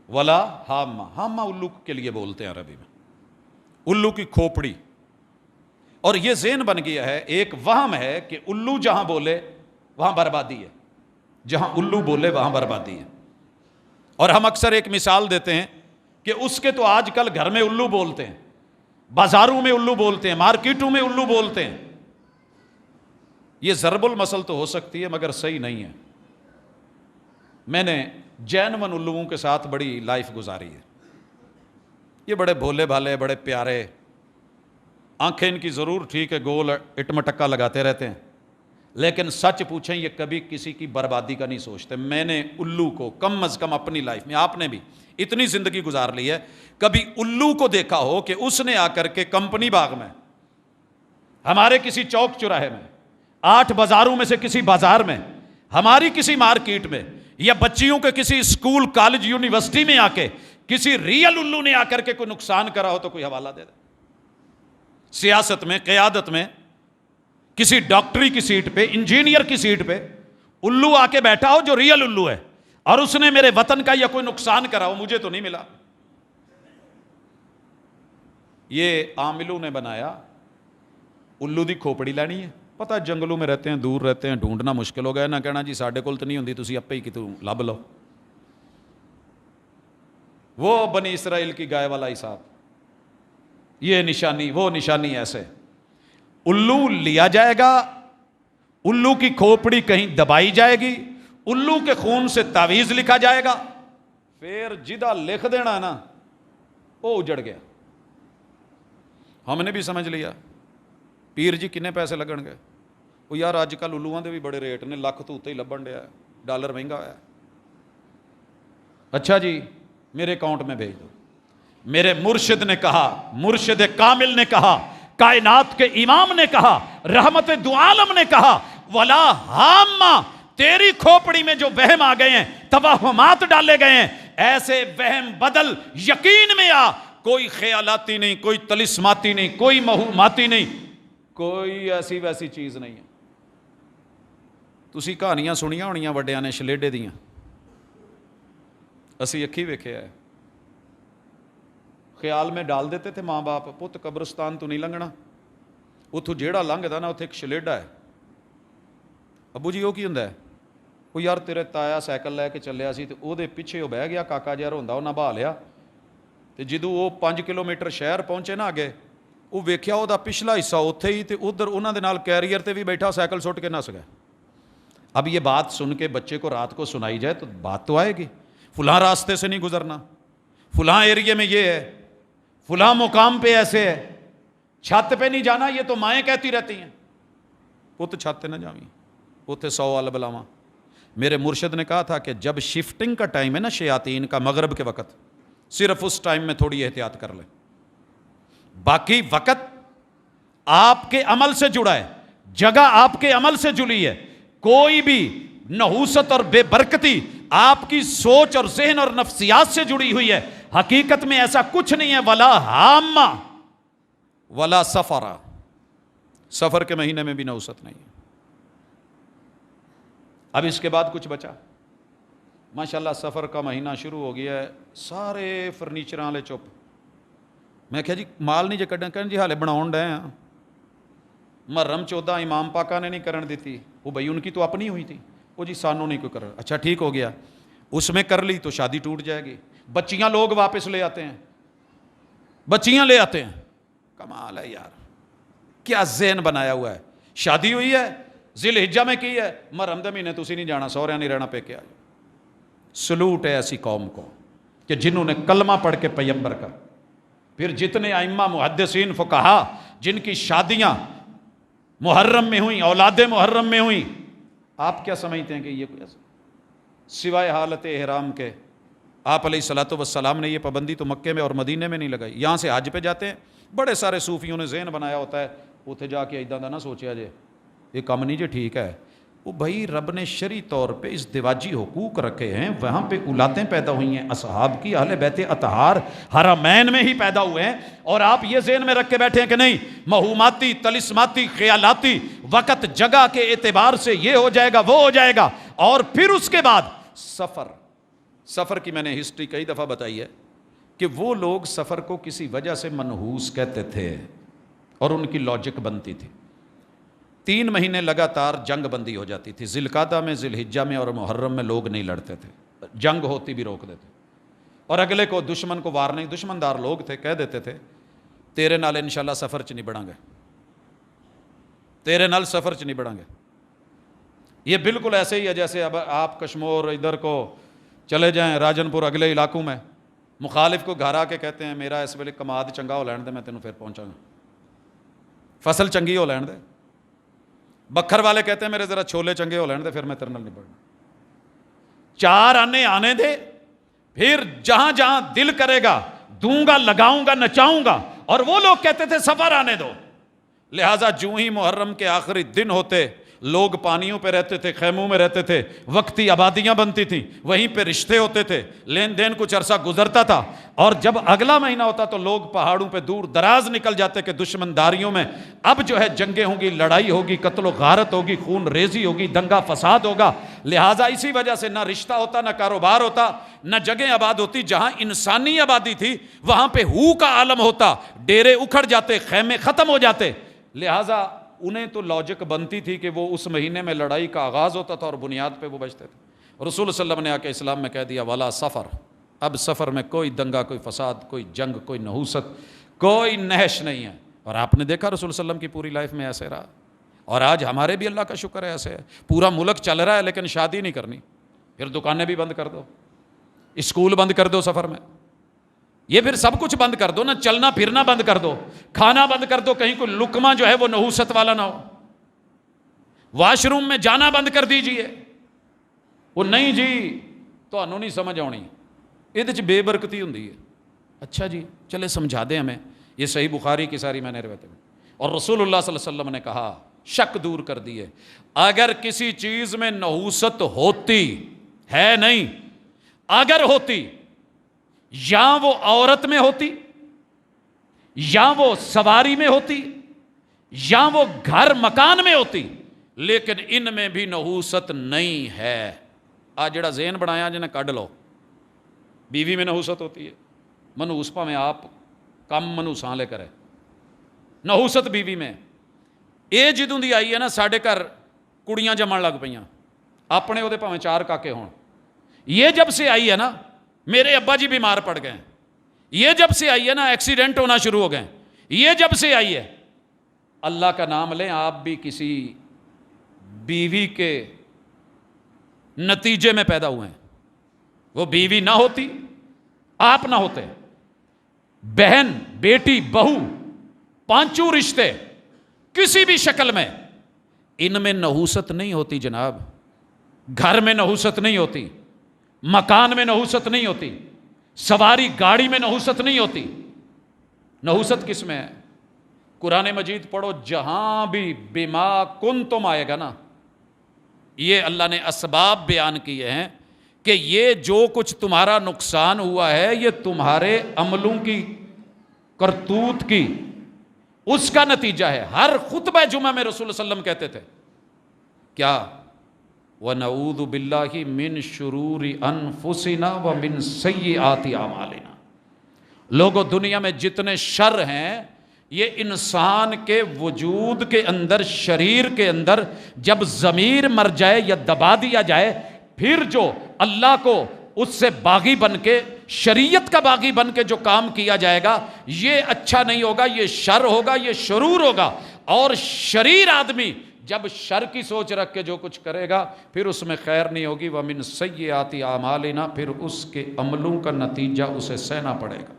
ولا ہامہ, ہامہ الو کے لیے بولتے ہیں عربی میں, الو کی کھوپڑی. اور یہ ذہن بن گیا ہے, ایک وہم ہے کہ الو جہاں بولے وہاں بربادی ہے, جہاں الو بولے وہاں بربادی ہے. اور ہم اکثر ایک مثال دیتے ہیں کہ اس کے تو آج کل گھر میں الو بولتے ہیں, بازاروں میں الو بولتے ہیں, مارکیٹوں میں الو بولتے ہیں. یہ ضرب المثل تو ہو سکتی ہے مگر صحیح نہیں ہے. میں نے جینون الوؤں کے ساتھ بڑی لائف گزاری ہے. یہ بڑے بھولے بھالے, بڑے پیارے, آنکھیں ان کی ضرور ٹھیک ہے, گول اٹمٹکا لگاتے رہتے ہیں, لیکن سچ پوچھیں یہ کبھی کسی کی بربادی کا نہیں سوچتے. میں نے الو کو کم از کم اپنی لائف میں, آپ نے بھی اتنی زندگی گزار لی ہے, کبھی الو کو دیکھا ہو کہ اس نے آ کر کے کمپنی باغ میں, ہمارے کسی چوک چوراہے میں, 8 بازاروں میں سے کسی بازار میں, ہماری کسی مارکیٹ میں, یا بچیوں کے کسی اسکول کالج یونیورسٹی میں آ کے کسی ریئل الو نے آ کر کے کوئی نقصان کرا ہو تو کوئی حوالہ دے دے. سیاست میں, قیادت میں, کسی ڈاکٹری کی سیٹ پہ, انجینئر کی سیٹ پہ الو آ کے بیٹھا ہو جو ریئل الو ہے, اور اس نے میرے وطن کا یا کوئی نقصان کرا ہو, مجھے تو نہیں ملا. یہ عاملوں نے بنایا, الو دی کھوپڑی لینی ہے. پتہ جنگلوں میں رہتے ہیں, دور رہتے ہیں, ڈھونڈنا مشکل ہو گیا, نہ کہنا جی ساڈے کول تو نہیں ہوندی, تسی اپے ہی کتوں لب لو. وہ بنی اسرائیل کی گائے والا حساب, یہ نشانی وہ نشانی, ایسے الو لیا جائے گا, الو کی کھوپڑی کہیں دبائی جائے گی, الو کے خون سے تعویذ لکھا جائے گا, پھر جدہ لکھ دینا نا وہ اجڑ گیا. ہم نے بھی سمجھ لیا پیر جی کنے پیسے لگن گے. وہ یار اج کل الوؤں دے بھی بڑے ریٹ نے, لکھ تو اتنے ہی لبن ڈیا, ڈالر مہنگا ہوا. اچھا جی میرے اکاؤنٹ میں بھیج دو. میرے مرشد نے کہا, مرشد کامل نے کہا, کائنات کے امام نے کہا, رحمت دو عالم نے کہا ولا ہامہ, تیری کھوپڑی میں جو وہم آ گئے ہیں, توہمات ڈالے گئے ہیں, ایسے وہم بدل, یقین میں آ. کوئی خیالاتی نہیں, کوئی طلسماتی نہیں, کوئی موہوماتی نہیں, کوئی ایسی ویسی چیز نہیں ہے. تسی کہانیاں سنیاں ہونیاں وڈیاں نے شلیڈے دیاں, اسی اکھی ویکھے ہے. خیال میں ڈال دیتے تھے ماں باپ, پت قبرستان تو نہیں لنگنا, اتوں جیڑا لنگدا نا اتنے ایک شلیڈا ہے. ابو جی وہ کی ہوندا ہے؟ وہ یار تیرے تایا سائیکل لے کے چلیا سی تے او دے پیچھے وہ بہ گیا, کاکا جہا روندا, انہاں بہا لیا ਤੇ ਜਦੋਂ ਉਹ 5 ਕਿਲੋਮੀਟਰ ਸ਼ਹਿਰ ਪਹੁੰਚੇ ਨਾ ਅੱਗੇ, ਉਹ ਵੇਖਿਆ ਉਹਦਾ ਪਿਛਲਾ ਹਿੱਸਾ ਉੱਥੇ ਹੀ, ਤੇ ਉਧਰ ਉਹਨਾਂ ਦੇ ਨਾਲ ਕੈਰੀਅਰ ਤੇ ਵੀ ਬੈਠਾ ਸਾਈਕਲ ਸੁੱਟ ਕੇ ਨਸ ਗਿਆ। اب یہ بات سن کے بچے کو رات کو سنائی جائے تو بات تو آئے گی، فلاں راستے سے نہیں گزرنا، فلاں ایریے میں یہ ہے، فلاں مقام پہ ایسے ہے، چھت پہ نہیں جانا، یہ تو مائیں کہتی رہتی ہیں، وہ تو چھت پہ نہ جاویں، وہ تو 100 وال بلاواں۔ میرے مرشد نے کہا تھا کہ جب شفٹنگ کا ٹائم ہے نا شیاطین کا، مغرب کے وقت، صرف اس ٹائم میں تھوڑی احتیاط کر لیں، باقی وقت آپ کے عمل سے جڑا ہے، جگہ آپ کے عمل سے جڑی ہے۔ کوئی بھی نحوست اور بے برکتی آپ کی سوچ اور ذہن اور نفسیات سے جڑی ہوئی ہے، حقیقت میں ایسا کچھ نہیں ہے۔ ولا حامہ ولا سفرا، سفر کے مہینے میں بھی نحوست نہیں ہے۔ اب اس کے بعد کچھ بچا، ماشاءاللہ سفر کا مہینہ شروع ہو گیا ہے، سارے فرنیچر والے چپ۔ میں کہا جی مال نہیں جے کڈن، کہن جی حالے بناؤن ڈے ہیں، محرم 14 امام پاکا نے نہیں کرن دیتی، وہ بھائی ان کی تو اپنی ہوئی تھی، وہ جی سانوں نہیں کوئی کر رہا، اچھا ٹھیک ہو گیا، اس میں کر لی تو شادی ٹوٹ جائے گی۔ بچیاں لوگ واپس لے آتے ہیں، بچیاں لے آتے ہیں، کمال ہے یار، کیا ذہن بنایا ہوا ہے۔ شادی ہوئی ہے، ذی الحجہ میں کی ہے، محرم دے مہینے تسی نہیں جانا، سہرے نہیں رہنا، پہ کے آ جاؤ۔ سلوٹ ہے ایسی قوم کو کہ جنہوں نے کلمہ پڑھ کے پیغمبر کا، پھر جتنے ائمہ محدثین فقہا جن کی شادیاں محرم میں ہوئیں، اولاد محرم میں ہوئیں، آپ کیا سمجھتے ہیں کہ یہ کوئی سوائے حالت احرام کے؟ آپ علیہ الصلوۃ والسلام نے یہ پابندی تو مکے میں اور مدینے میں نہیں لگائی۔ یہاں سے حج پہ جاتے ہیں، بڑے سارے صوفیوں نے ذہن بنایا ہوتا ہے اتنے جا کے ایداں دا نہ سوچیا جے یہ کام نہیں جے ٹھیک ہے۔ وہ بھائی رب نے شرعی طور پہ ازدواجی حقوق رکھے ہیں، وہاں پہ اولادیں پیدا ہوئی ہیں، اصحاب کی، اہل بیت اطہار حرمین میں ہی پیدا ہوئے ہیں، اور آپ یہ ذہن میں رکھ کے بیٹھے ہیں کہ نہیں موہوماتی طلسماتی خیالاتی وقت جگہ کے اعتبار سے یہ ہو جائے گا وہ ہو جائے گا۔ اور پھر اس کے بعد سفر کی میں نے ہسٹری کئی دفعہ بتائی ہے کہ وہ لوگ سفر کو کسی وجہ سے منحوس کہتے تھے اور ان کی لاجک بنتی تھی۔ 3 مہینے لگاتار جنگ بندی ہو جاتی تھی، ذی القعدہ میں، ذی الحجہ میں اور محرم میں لوگ نہیں لڑتے تھے، جنگ ہوتی بھی روک دیتے، اور اگلے کو دشمن کو وار نہیں، دشمندار لوگ تھے، کہہ دیتے تھے تیرے نال انشاءاللہ سفر چ نہیں بڑھاں گے، تیرے نال سفر چ نہیں بڑھاں گے۔ یہ بالکل ایسے ہی ہے جیسے اب آپ کشمور ادھر کو چلے جائیں، راجن پور اگلے علاقوں میں، مخالف کو گھر آ کے کہتے ہیں میرا اس ویلے کماد چنگا ہو لین دے، میں تینوں پھر پہنچاں گا، فصل چنگی ہو لین دے۔ بکھر والے کہتے ہیں میرے ذرا چھولے چنگے ہو لین دے، پھر میں تیرے نال نہیں بڑھنا۔ 4 آنے دے، پھر جہاں جہاں دل کرے گا دوں گا، لگاؤں گا، نچاؤں گا۔ اور وہ لوگ کہتے تھے سفر آنے دو، لہٰذا جو ہی محرم کے آخری دن ہوتے لوگ پانیوں پہ رہتے تھے، خیموں میں رہتے تھے، وقتی آبادیاں بنتی تھیں، وہیں پہ رشتے ہوتے تھے، لین دین کچھ عرصہ گزرتا تھا، اور جب اگلا مہینہ ہوتا تو لوگ پہاڑوں پہ دور دراز نکل جاتے کہ دشمنداریوں میں اب جو ہے جنگیں ہوں گی، لڑائی ہوگی، قتل و غارت ہوگی، خون ریزی ہوگی، دنگا فساد ہوگا۔ لہٰذا اسی وجہ سے نہ رشتہ ہوتا، نہ کاروبار ہوتا، نہ جگہ آباد ہوتی۔ جہاں انسانی آبادی تھی وہاں پہ ہو کا عالم ہوتا، ڈیرے اکھڑ جاتے، خیمے ختم ہو جاتے۔ لہٰذا انہیں تو لاجک بنتی تھی کہ وہ اس مہینے میں لڑائی کا آغاز ہوتا تھا اور بنیاد پہ وہ بچتے تھے۔ رسول صلی اللہ علیہ وسلم نے آ کے اسلام میں کہہ دیا ولا سفر، اب سفر میں کوئی دنگا، کوئی فساد، کوئی جنگ، کوئی نحوست، کوئی نہش نہیں ہے۔ اور آپ نے دیکھا رسول صلی اللہ علیہ وسلم کی پوری لائف میں ایسے رہا، اور آج ہمارے بھی اللہ کا شکر ہے ایسے ہے، پورا ملک چل رہا ہے لیکن شادی نہیں کرنی، پھر دکانیں بھی بند کر دو، اسکول بند کر دو سفر میں، یہ پھر سب کچھ بند کر دو نا، چلنا پھرنا بند کر دو، کھانا بند کر دو، کہیں کوئی لقمہ جو ہے وہ نحوست والا نہ ہو، واش روم میں جانا بند کر دیجئے۔ وہ نہیں جی تمہیں نہیں سمجھ آنی، یہ بے برکتی ہوندی ہے۔ اچھا جی چلے سمجھا دیں ہمیں، یہ صحیح بخاری کی ساری میں نے روایتیں، اور رسول اللہ صلی اللہ علیہ وسلم نے کہا شک دور کر دیے، اگر کسی چیز میں نحوست ہوتی ہے، نہیں اگر ہوتی، یا وہ عورت میں ہوتی، یا وہ سواری میں ہوتی، یا وہ گھر مکان میں ہوتی، لیکن ان میں بھی نحوست نہیں ہے۔ آج جڑا ذہن بنایا جنہیں کڈ لو، بیوی میں نحوست ہوتی ہے، منحوس پاویں آپ کم منحوساں لے کرے، نحوست بیوی میں۔ یہ جدوں دی آئی ہے نا ساڈے گھر کڑیاں جمن لگ پئیاں، اپنے وہ پاویں 4 کاکے ہون، یہ جب سے آئی ہے نا، میرے ابا جی بیمار پڑ گئے، یہ جب سے آئی ہے نا ایکسیڈنٹ ہونا شروع ہو گئے، یہ جب سے آئی ہے، اللہ کا نام لیں، آپ بھی کسی بیوی کے نتیجے میں پیدا ہوئے ہیں، وہ بیوی نہ ہوتی آپ نہ ہوتے، بہن بیٹی بہو پانچوں رشتے کسی بھی شکل میں، ان میں نحوست نہیں ہوتی جناب، گھر میں نحوست نہیں ہوتی، مکان میں نحوست نہیں ہوتی، سواری گاڑی میں نحوست نہیں ہوتی، نحوست کس میں ہے؟ قرآن مجید پڑھو، جہاں بھی بما کنتم آئے گا نا، یہ اللہ نے اسباب بیان کیے ہیں کہ یہ جو کچھ تمہارا نقصان ہوا ہے یہ تمہارے عملوں کی، کرتوت کی، اس کا نتیجہ ہے۔ ہر خطبہ جمعہ میں رسول اللہ علیہ وسلم کہتے تھے کیا؟ وَنَعُوذُ بِاللَّهِ مِن شُرُورِ أَنفُسِنَا وَمِن سَيِّئَاتِ أَعْمَالِنَا۔ لوگوں، دنیا میں جتنے شر ہیں یہ انسان کے وجود کے اندر، شریر کے اندر جب ضمیر مر جائے یا دبا دیا جائے، پھر جو اللہ کو اس سے باغی بن کے، شریعت کا باغی بن کے جو کام کیا جائے گا یہ اچھا نہیں ہوگا، یہ شر ہوگا، یہ شرور ہوگا۔ اور شریر آدمی جب شر کی سوچ رکھ کے جو کچھ کرے گا پھر اس میں خیر نہیں ہوگی۔ وَمِن سَيِّئَاتِ أَعْمَالِنَا، پھر اس کے عملوں کا نتیجہ اسے سہنا پڑے گا،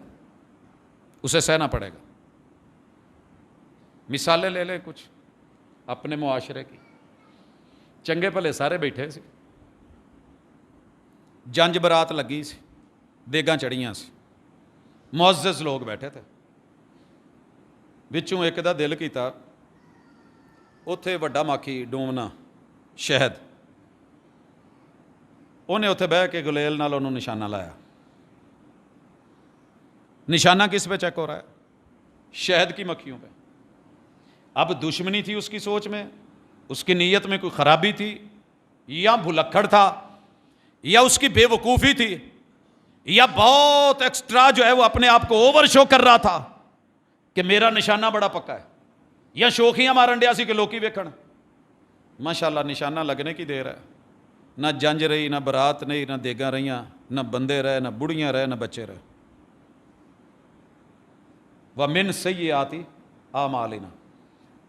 اسے سہنا پڑے گا۔ مثالیں لے لیں کچھ اپنے معاشرے کی، چنگے بھلے سارے بیٹھے سی، جنج برات لگی سی، دیگاں چڑھیاں سی، معزز لوگ بیٹھے تھے، وچوں ایک دا دل کیتا اوتھے وڈا ماکھی ڈومنا شہد، انہیں اوتھے بہ کے گلیل نال انہوں نشانہ لایا۔ نشانہ کس پہ چیک ہو رہا ہے؟ شہد کی مکھیوں پہ۔ اب دشمنی تھی اس کی سوچ میں، اس کی نیت میں کوئی خرابی تھی، یا بھلکڑ تھا، یا اس کی بے وقوفی تھی، یا بہت ایکسٹرا جو ہے وہ اپنے آپ کو اوور شو کر رہا تھا کہ میرا نشانہ بڑا پکا ہے، یا شوخیاں مارن ڈیا سی کہ لوکی ویکھن۔ ماشاءاللہ نشانہ لگنے کی دیر ہے، نہ جنج رہی، نہ برات نہیں، نہ دیگاں رہیاں، نہ بندے رہے، نہ بڑیاں رہے، نہ بچے رہے۔ وَمِن سَيِّئَاتِ أَعْمَالِنَا،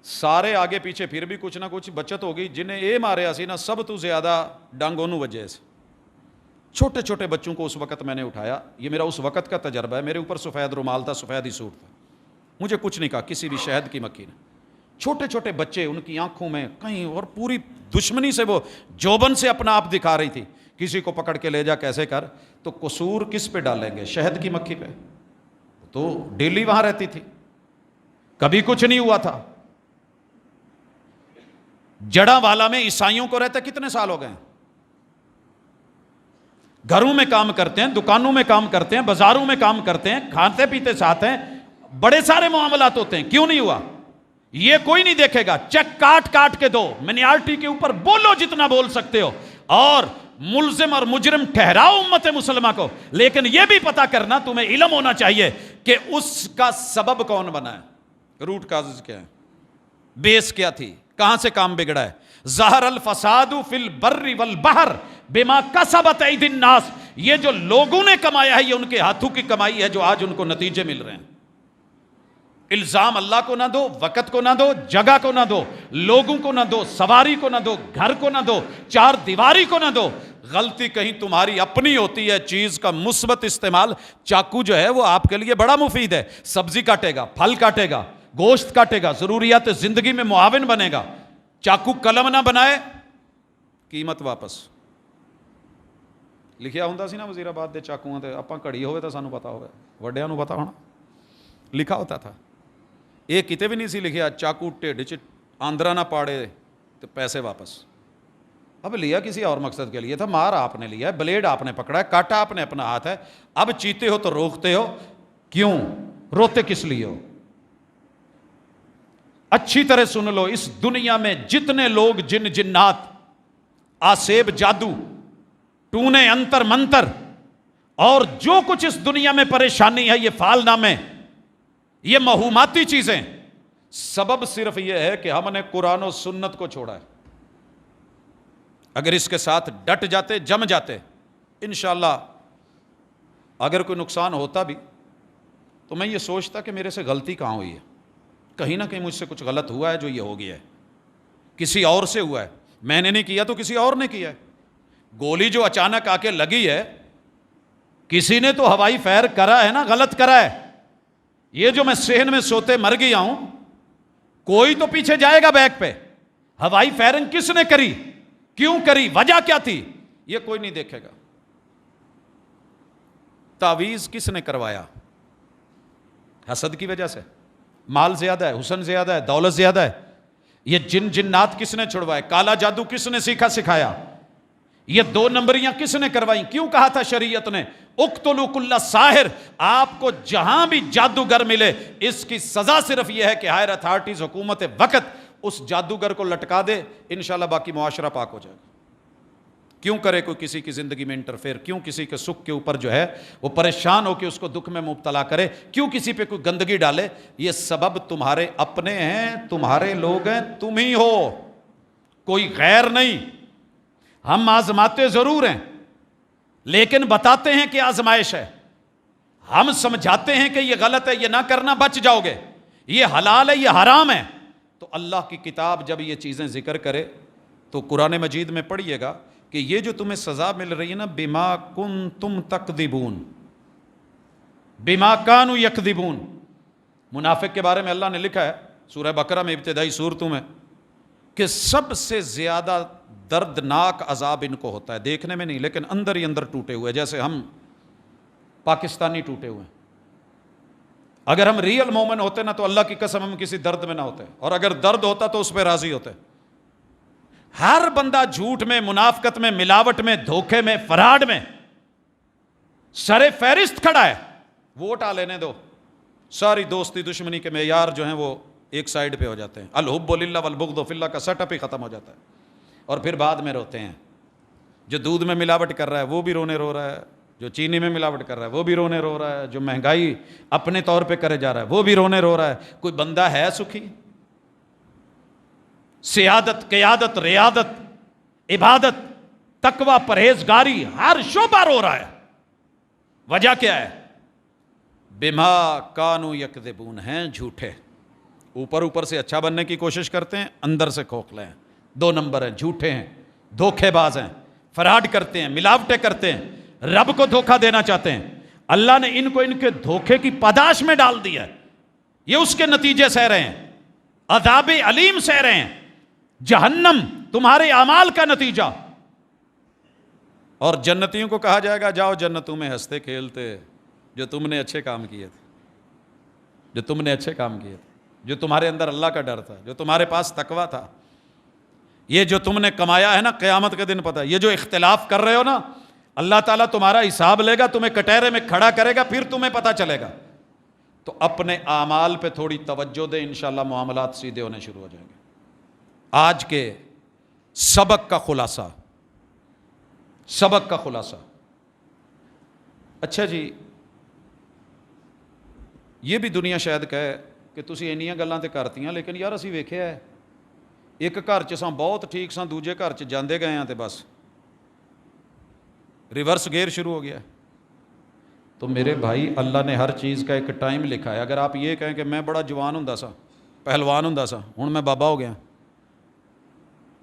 سارے آگے پیچھے پھر بھی کچھ نہ کچھ بچت ہوگی۔ جنہیں اے ماریا سی نا سب تو زیادہ ڈنگ انہوں وجہ سے، چھوٹے چھوٹے بچوں کو اس وقت میں نے اٹھایا، یہ میرا اس وقت کا تجربہ ہے، میرے اوپر سفید رومال تھا، سفید ہی سوٹ تھا، مجھے کچھ نہیں کہا کسی بھی شہد کی مکھی نے۔ چھوٹے چھوٹے بچے، ان کی آنکھوں میں کہیں، اور پوری دشمنی سے وہ جوبن سے اپنا آپ دکھا رہی تھی، کسی کو پکڑ کے لے جا کیسے کر۔ تو قصور کس پہ ڈالیں گے؟ شہد کی مکھی پہ، تو ڈیلی وہاں رہتی تھی، کبھی کچھ نہیں ہوا تھا۔ جڑا والا میں عیسائیوں کو رہتے کتنے سال ہو گئے ہیں، گھروں میں کام کرتے ہیں، دکانوں میں کام کرتے ہیں، بازاروں میں کام کرتے ہیں، کھاتے پیتے ساتھ ہیں، بڑے سارے معاملات ہوتے ہیں، کیوں نہیں ہوا؟ یہ کوئی نہیں دیکھے گا، چیک کاٹ کاٹ کے دو، مینیارٹی کے اوپر بولو جتنا بول سکتے ہو، اور ملزم اور مجرم ٹھہراؤ امت مسلمہ کو، لیکن یہ بھی پتا کرنا، تمہیں علم ہونا چاہیے کہ اس کا سبب کون بنا ہے، روٹ کازز کیا ہے، بیس کیا تھی، کہاں سے کام بگڑا ہے۔ ظہر الفساد فی البر والبحر بما کسبت ایدی الناس، یہ جو لوگوں نے کمایا ہے یہ ان کے ہاتھوں کی کمائی ہے جو آج ان کو نتیجے مل رہے ہیں۔ الزام اللہ کو نہ دو، وقت کو نہ دو، جگہ کو نہ دو، لوگوں کو نہ دو، سواری کو نہ دو، گھر کو نہ دو، چار دیواری کو نہ دو۔ غلطی کہیں تمہاری اپنی ہوتی ہے، چیز کا مثبت استعمال۔ چاقو جو ہے وہ آپ کے لیے بڑا مفید ہے، سبزی کاٹے گا، پھل کاٹے گا، گوشت کاٹے گا، ضروریات زندگی میں معاون بنے گا۔ چاقو قلم نہ بنائے، قیمت واپس۔ لکھیا ہوندا سی نا وزیر آباد دے چاقواں تے، اپاں گھڑی ہوئے تو سانو پتا ہوئے، وڈیاں نو پتا ہونا، لکھا ہوتا تھا۔ یہ کتے بھی نہیں سی لکھیا چاقو ٹھڈ چ آندرا نہ پاڑے تو پیسے واپس۔ اب لیا کسی اور مقصد کے لیے تھا، مار آپ نے لیا ہے، بلیڈ آپ نے پکڑا ہے، کاٹا آپ نے اپنا ہاتھ ہے، اب چیتے ہو تو روکتے ہو، کیوں روتے کس لیے ہو؟ اچھی طرح سن لو، اس دنیا میں جتنے لوگ جن جنات، آسیب جادو، ٹونے انتر منتر، اور جو کچھ اس دنیا میں پریشانی ہے، یہ فال نامے، یہ مہوماتی چیزیں، سبب صرف یہ ہے کہ ہم نے قرآن و سنت کو چھوڑا ہے۔ اگر اس کے ساتھ ڈٹ جاتے، جم جاتے، انشاءاللہ اگر کوئی نقصان ہوتا بھی تو میں یہ سوچتا کہ میرے سے غلطی کہاں ہوئی ہے، کہیں نہ کہیں مجھ سے کچھ غلط ہوا ہے جو یہ ہو گیا ہے، کسی اور سے ہوا ہے، میں نے نہیں کیا تو کسی اور نے کیا ہے۔ گولی جو اچانک آ کے لگی ہے، کسی نے تو ہوائی فائر کرا ہے نا، غلط کرا ہے۔ یہ جو میں صحن میں سوتے مر گیا ہوں، کوئی تو پیچھے جائے گا بیک پہ، ہوائی فائرنگ کس نے کری، کیوں کری، وجہ کیا تھی، یہ کوئی نہیں دیکھے گا۔ تعویذ کس نے کروایا، حسد کی وجہ سے، مال زیادہ ہے، حسن زیادہ ہے، دولت زیادہ ہے۔ یہ جنات کس نے چھڑوائے، کالا جادو کس نے سیکھا سکھایا، یہ 2 نمبریاں کس نے کروائی، کیوں کہا تھا شریعت نے اقتلوا کل ساحر، آپ کو جہاں بھی جادوگر ملے اس کی سزا صرف یہ ہے کہ ہائر اتھارٹیز، حکومت وقت اس جادوگر کو لٹکا دے، انشاءاللہ باقی معاشرہ پاک ہو جائے گا۔ کیوں کرے کوئی کسی کی زندگی میں انٹرفیئر، کیوں کسی کے سکھ کے اوپر جو ہے وہ پریشان ہو کے اس کو دکھ میں مبتلا کرے، کیوں کسی پہ کوئی گندگی ڈالے، یہ سبب تمہارے اپنے ہیں، تمہارے لوگ ہیں، تم ہی ہو، کوئی غیر نہیں۔ ہم آزماتے ضرور ہیں لیکن بتاتے ہیں کہ آزمائش ہے، ہم سمجھاتے ہیں کہ یہ غلط ہے، یہ نہ کرنا، بچ جاؤ گے، یہ حلال ہے، یہ حرام ہے۔ تو اللہ کی کتاب جب یہ چیزیں ذکر کرے تو قرآن مجید میں پڑھیے گا کہ یہ جو تمہیں سزا مل رہی ہے نا، بما کنتم تکذبون، بما کانوا یکذبون، منافق کے بارے میں اللہ نے لکھا ہے سورہ بقرہ میں ابتدائی صورتوں میں کہ سب سے زیادہ دردناک عذاب ان کو ہوتا ہے، دیکھنے میں نہیں لیکن اندر ہی اندر ٹوٹے ہوئے، جیسے ہم پاکستانی ٹوٹے ہوئے ہیں۔ اگر ہم ریئل مومن ہوتے نا تو اللہ کی قسم ہم کسی درد میں نہ ہوتے، اور اگر درد ہوتا تو اس پہ راضی ہوتے۔ ہر بندہ جھوٹ میں، منافقت میں، ملاوٹ میں، دھوکے میں، فراڈ میں سر فہرست کھڑا ہے۔ ووٹ آ لینے دو، ساری دوستی دشمنی کے معیار جو ہیں وہ ایک سائیڈ پہ ہو جاتے ہیں، الحب للہ والبغض فی اللہ کا سیٹ اپ ہی ختم ہو جاتا ہے، اور پھر بعد میں روتے ہیں۔ جو دودھ میں ملاوٹ کر رہا ہے وہ بھی رونے رو رہا ہے، جو چینی میں ملاوٹ کر رہا ہے وہ بھی رونے رو رہا ہے، جو مہنگائی اپنے طور پہ کرے جا رہا ہے وہ بھی رونے رو رہا ہے۔ کوئی بندہ ہے سکھی؟ سیادت، قیادت، ریادت، عبادت، تقوی، پرہیزگاری، ہر شعبہ رو رہا ہے۔ وجہ کیا ہے؟ بما کانوا یکذبون، ہیں جھوٹے، اوپر اوپر سے اچھا بننے کی کوشش کرتے ہیں، اندر سے کھوکھلے ہیں، 2 نمبر ہیں، جھوٹے ہیں، دھوکے باز ہیں، فراڈ کرتے ہیں، ملاوٹیں کرتے ہیں، رب کو دھوکہ دینا چاہتے ہیں۔ اللہ نے ان کو ان کے دھوکے کی پاداش میں ڈال دیا ہے، یہ اس کے نتیجے سہ رہے ہیں، عذاب علیم سہ رہے ہیں، جہنم تمہارے اعمال کا نتیجہ۔ اور جنتیوں کو کہا جائے گا جاؤ جنتوں میں ہنستے کھیلتے، جو تم نے اچھے کام کیے تھے، جو تم نے اچھے کام کیے تھے، جو تمہارے اندر اللہ کا ڈر تھا، جو تمہارے پاس تقویٰ تھا، یہ جو تم نے کمایا ہے نا، قیامت کے دن پتہ ہے، یہ جو اختلاف کر رہے ہو نا، اللہ تعالیٰ تمہارا حساب لے گا، تمہیں کٹہرے میں کھڑا کرے گا، پھر تمہیں پتہ چلے گا۔ تو اپنے اعمال پہ تھوڑی توجہ دیں، انشاءاللہ معاملات سیدھے ہونے شروع ہو جائیں گے۔ آج کے سبق کا خلاصہ، سبق کا خلاصہ، اچھا جی یہ بھی دنیا شاید کہے کہ تسی انیاں گلاں تے کرتیاں، لیکن یار اسی ویکھیا ہے ایک گھر چ ساں بہت ٹھیک ساں، دوجے گھر چ جاندے گئے ہیں تے بس ریورس گیئر شروع ہو گیا ہے۔ تو میرے بھائی اللہ نے ہر چیز کا ایک ٹائم لکھا ہے۔ اگر آپ یہ کہیں کہ میں بڑا جوان ہوندا سا، پہلوان ہوندا سا، ہن میں بابا ہو گیا،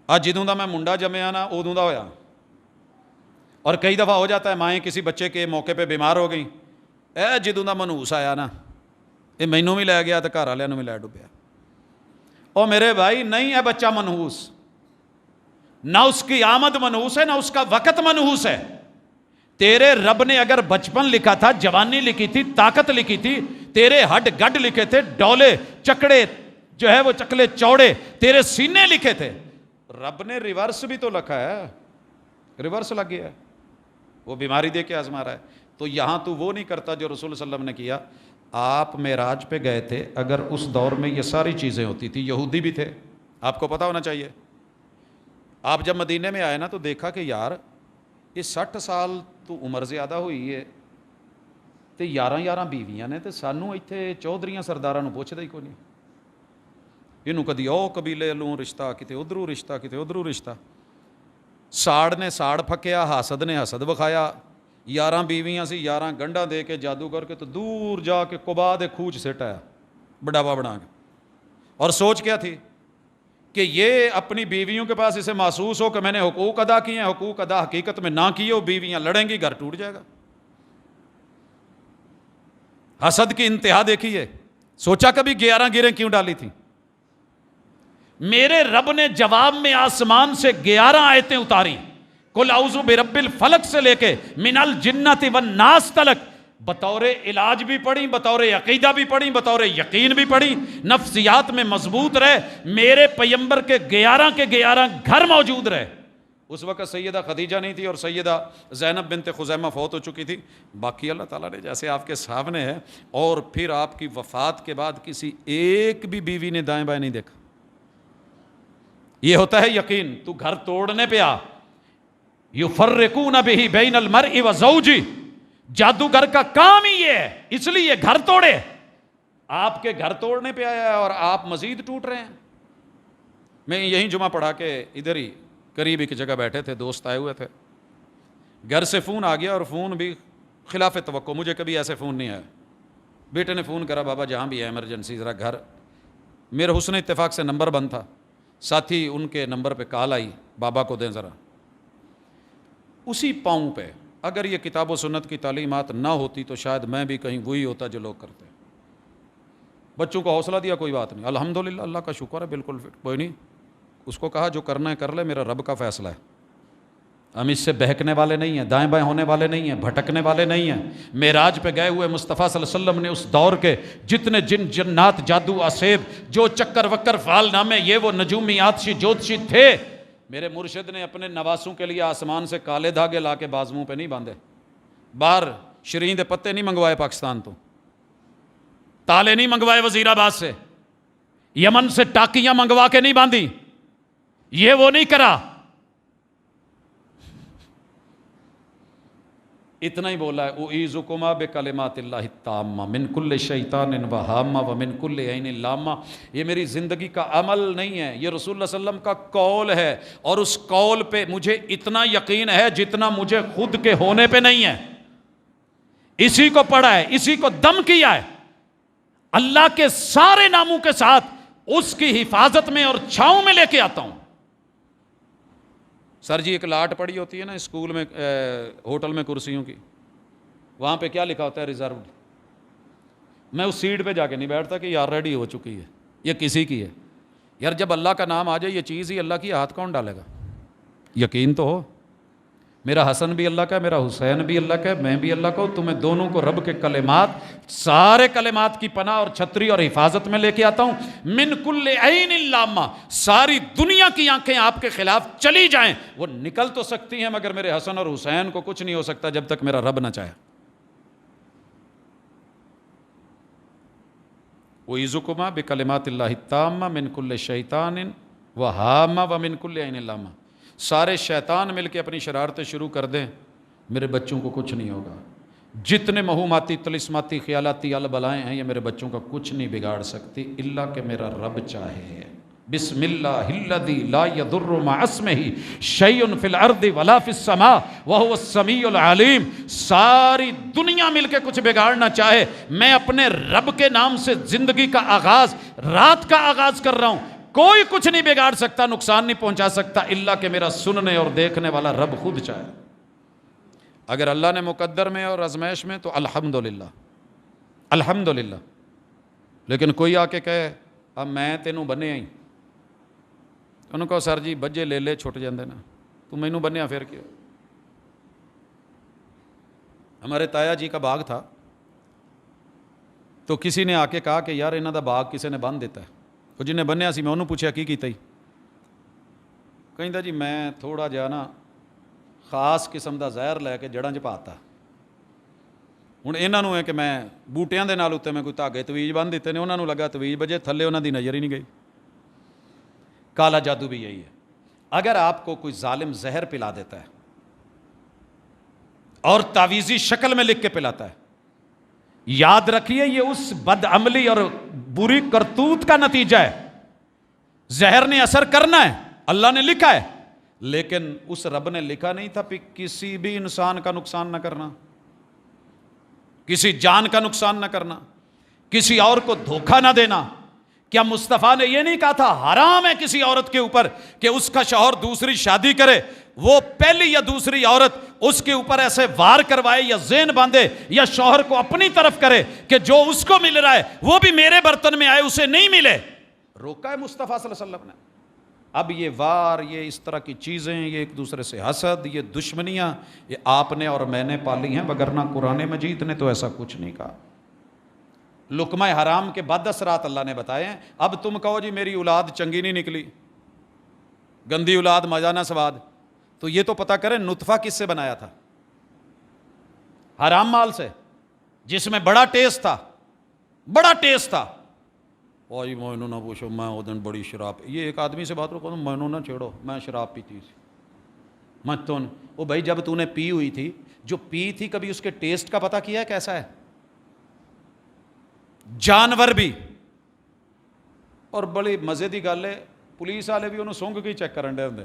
آج جدوں دا میں منڈا جمیا نا ادوں دا ہویا۔ اور کئی دفعہ ہو جاتا ہے مائیں کسی بچے کے موقع پہ بیمار ہو گئیں، اے جدوں دا منہوس آیا نا یہ مینوں بھی لے گیا تو گھر والوں بھی لے ڈبیا۔ اور میرے بھائی نہیں ہے بچہ منحوس، نہ اس کی آمد منحوس ہے، نہ اس کا وقت منحوس ہے۔ تیرے رب نے اگر بچپن لکھا تھا، جوانی لکھی تھی، طاقت لکھی تھی، تیرے ہڈ گڈ لکھے تھے، ڈولے چکڑے جو ہے وہ چکلے چوڑے تیرے سینے لکھے تھے، رب نے ریورس بھی تو لکھا ہے، ریورس لگ گیا ہے، وہ بیماری دے کے آزما رہا ہے۔ تو یہاں تو وہ نہیں کرتا جو رسول صلی اللہ علیہ وسلم نے کیا۔ آپ معراج پہ گئے تھے، اگر اس دور میں یہ ساری چیزیں ہوتی تھی، یہودی بھی تھے، آپ کو پتہ ہونا چاہیے۔ آپ جب مدینے میں آئے نا تو دیکھا کہ یار یہ 60 سال تو عمر زیادہ ہوئی ہے تے 11 بیویاں نے، تے سانوں ایتھے چودھریاں سرداراں نوں پوچھدا ہی کوئی نہیں، اینوں کدی او قبیلے لوں رشتہ، کتے ادھروں رشتہ، کتے ادھروں رشتہ۔ ساڑ نے ساڑ پھکیا، حاسد نے حسد وکھایا، 11 بیویاں سی 11 گنڈا دے کے جادوگر کے تو دور جا کے قبا دے کھوچ سٹایا بڑھاوا بنا کے، اور سوچ کیا تھی کہ یہ اپنی بیویوں کے پاس اسے محسوس ہو کہ میں نے حقوق ادا کیے ہیں، حقوق ادا حقیقت میں نہ کیے ہو، بیویاں لڑیں گی، گھر ٹوٹ جائے گا۔ حسد کی انتہا دیکھیے، سوچا کبھی 11 گیریں کیوں ڈالی تھی؟ میرے رب نے جواب میں آسمان سے 11 آیتیں اتاری، قل اعوذ برب الفلق سے لے کے من الجنۃ والناس تلک، بطور علاج بھی پڑھی، بطور عقیدہ بھی پڑھی، بطور یقین بھی پڑھی، نفسیات میں مضبوط رہے، میرے پیغمبر کے 11 کے 11 گھر موجود رہے۔ اس وقت سیدہ خدیجہ نہیں تھی اور سیدہ زینب بنت خزیمہ فوت ہو چکی تھی، باقی اللہ تعالیٰ نے جیسے آپ کے سامنے ہے، اور پھر آپ کی وفات کے بعد کسی ایک بھی بیوی نے دائیں بائیں نہیں دیکھا۔ یہ ہوتا ہے یقین۔ تو گھر توڑنے پہ آ، یفرقون بہ بین المرء وزوجہ، جادوگر کا کام ہی یہ ہے، اس لیے گھر توڑے۔ آپ کے گھر توڑنے پہ آیا ہے اور آپ مزید ٹوٹ رہے ہیں۔ میں یہیں جمعہ پڑھا کے ادھر ہی قریب ایک جگہ بیٹھے تھے، دوست آئے ہوئے تھے، گھر سے فون آ گیا، اور فون بھی خلاف توقع، مجھے کبھی ایسے فون نہیں آیا۔ بیٹے نے فون کرا، بابا جہاں بھی ہے ایمرجنسی ذرا گھر، میرے حسن اتفاق سے نمبر بند تھا، ساتھی ان کے نمبر پہ کال آئی، بابا کو دیں ذرا۔ اسی پاؤں پہ اگر یہ کتاب و سنت کی تعلیمات نہ ہوتی تو شاید میں بھی کہیں وہی ہوتا جو لوگ کرتے۔ بچوں کو حوصلہ دیا، کوئی بات نہیں، الحمدللہ، اللہ کا شکر ہے، بالکل فٹ، کوئی نہیں، اس کو کہا جو کرنا ہے کر لے، میرا رب کا فیصلہ ہے، ہم اس سے بہکنے والے نہیں ہیں، دائیں بائیں ہونے والے نہیں ہیں، بھٹکنے والے نہیں ہیں۔ معراج پہ گئے ہوئے مصطفیٰ صلی اللہ علیہ وسلم نے اس دور کے جتنے جن جنات جادو اسیب جو چکر وکر فعال نامے یہ وہ نجومیات جوتشی تھے، میرے مرشد نے اپنے نواسوں کے لیے آسمان سے کالے دھاگے لا کے بازوؤں پہ نہیں باندھے، باہر شرین دے پتے نہیں منگوائے پاکستان تو، تالے نہیں منگوائے وزیر آباد سے، یمن سے ٹاکیاں منگوا کے نہیں باندھی، یہ وہ نہیں کرا۔ اتنا ہی بولا ہے، اعیذکما بکلمات اللہ التامہ من کل شیطان وہامہ ومن کل عین لامہ۔ یہ میری زندگی کا عمل نہیں ہے، یہ رسول اللہ صلی اللہ علیہ وسلم کا قول ہے، اور اس قول پہ مجھے اتنا یقین ہے جتنا مجھے خود کے ہونے پہ نہیں ہے۔ اسی کو پڑھا ہے، اسی کو دم کیا ہے، اللہ کے سارے ناموں کے ساتھ اس کی حفاظت میں اور چھاؤں میں لے کے آتا ہوں۔ سر جی ایک لاٹ پڑی ہوتی ہے نا اسکول میں، ہوٹل میں کرسیوں کی، وہاں پہ کیا لکھا ہوتا ہے؟ ریزروڈ۔ میں اس سیٹ پہ جا کے نہیں بیٹھتا کہ یہ آلریڈی ہو چکی ہے، یہ کسی کی ہے۔ یار جب اللہ کا نام آ جائے، یہ چیز ہی اللہ کی، ہاتھ کون ڈالے گا؟ یقین تو ہو، میرا حسن بھی اللہ کا ہے، میرا حسین بھی اللہ کا ہے، میں بھی اللہ کا ہوں، تمہیں دونوں کو رب کے کلمات، سارے کلمات کی پناہ اور چھتری اور حفاظت میں لے کے آتا ہوں۔ من کل عین لامہ، ساری دنیا کی آنکھیں آپ کے خلاف چلی جائیں، وہ نکل تو سکتی ہیں، مگر میرے حسن اور حسین کو کچھ نہیں ہو سکتا جب تک میرا رب نہ چاہے۔ اعیذکما بکلمات اللہ التامہ من کل شیطان وہامہ ومن کل عین لامہ۔ سارے شیطان مل کے اپنی شرارتیں شروع کر دیں، میرے بچوں کو کچھ نہیں ہوگا۔ جتنے مہوماتی طلسماتی خیالاتی البلائیں ہیں، یہ میرے بچوں کا کچھ نہیں بگاڑ سکتی الا کہ میرا رب چاہے۔ بسم اللہ الذی لا یضر مع اسمہ شیء فی الارض ولا فی السماء وہو السمیع العلیم۔ ساری دنیا مل کے کچھ بگاڑنا چاہے، میں اپنے رب کے نام سے زندگی کا آغاز، رات کا آغاز کر رہا ہوں، کوئی کچھ نہیں بگاڑ سکتا، نقصان نہیں پہنچا سکتا الا کہ میرا سننے اور دیکھنے والا رب خود چاہے۔ اگر اللہ نے مقدر میں اور ازمائش میں تو الحمدللہ، الحمدللہ۔ لیکن کوئی آ کے کہے اب میں تینوں بنیا ہی، انہوں کہو سر جی بجے لے لے چھٹ جاندے نا، تو مینوں بنیا پھر کیا؟ ہمارے تایا جی کا باغ تھا، تو کسی نے آ کے کہا کہ یار انہاں دا باغ کسی نے بن دیتا ہے، وہ جنہیں بنیا سی، میں انہوں پوچھا کی کیتا ہی؟ کہندا جی میں تھوڑا جہا نا خاص قسم دا زہر لے کے جڑاں 'چ پاتا، ہوں انہاں نوں ہے کہ میں بوٹیاں دے نال اتنے میں کوئی دھاگے تویج بن دیتے نے، انہاں نوں لگا تویج بجے، تھلے انہاں دی نظر ہی نہیں گئی۔ کالا جادو بھی یہی ہے، اگر آپ کو کوئی ظالم زہر پلا دیتا ہے اور تعویذی شکل میں لکھ کے پلاتا ہے، یاد رکھیے یہ اس بد عملی اور بری کرتوت کا نتیجہ ہے۔ زہر نے اثر کرنا ہے، اللہ نے لکھا ہے، لیکن اس رب نے لکھا نہیں تھا کہ کسی بھی انسان کا نقصان نہ کرنا، کسی جان کا نقصان نہ کرنا، کسی اور کو دھوکہ نہ دینا۔ کیا مصطفیٰ نے یہ نہیں کہا تھا حرام ہے کسی عورت کے اوپر کہ اس کا شوہر دوسری شادی کرے، وہ پہلی یا دوسری عورت اس کے اوپر ایسے وار کروائے یا زین باندھے یا شوہر کو اپنی طرف کرے کہ جو اس کو مل رہا ہے وہ بھی میرے برتن میں آئے اسے نہیں ملے؟ روکا ہے مصطفیٰ صلی اللہ علیہ وسلم نے۔ اب یہ وار، یہ اس طرح کی چیزیں، یہ ایک دوسرے سے حسد، یہ دشمنیاں، یہ آپ نے اور میں نے پالی ہیں، وگرنہ قرآن مجید نے تو ایسا کچھ نہیں کہا۔ لقمہ حرام کے بد اثرات اللہ نے بتائے ہیں۔ اب تم کہو جی میری اولاد چنگی نہیں نکلی، گندی اولاد مزہ نہ سواد، تو یہ تو پتہ کریں نطفہ کس سے بنایا تھا؟ حرام مال سے، جس میں بڑا ٹیسٹ تھا، بڑا ٹیسٹ تھا۔ اوہ مینو نہ پوچھو، میں وہ دن بڑی شراب، یہ ایک آدمی سے بات رکھو، مینو نہ چھیڑو، میں شراب پیتی تھی، میں تو وہ بھائی جب تو نے پی ہوئی تھی، جو پی تھی کبھی اس کے ٹیسٹ کا پتہ کیا ہے کیسا ہے؟ جانور بھی، اور بڑی مزے دی گل ہے پولیس والے بھی انہوں سونگ کے چیک کرن دے ہوندے،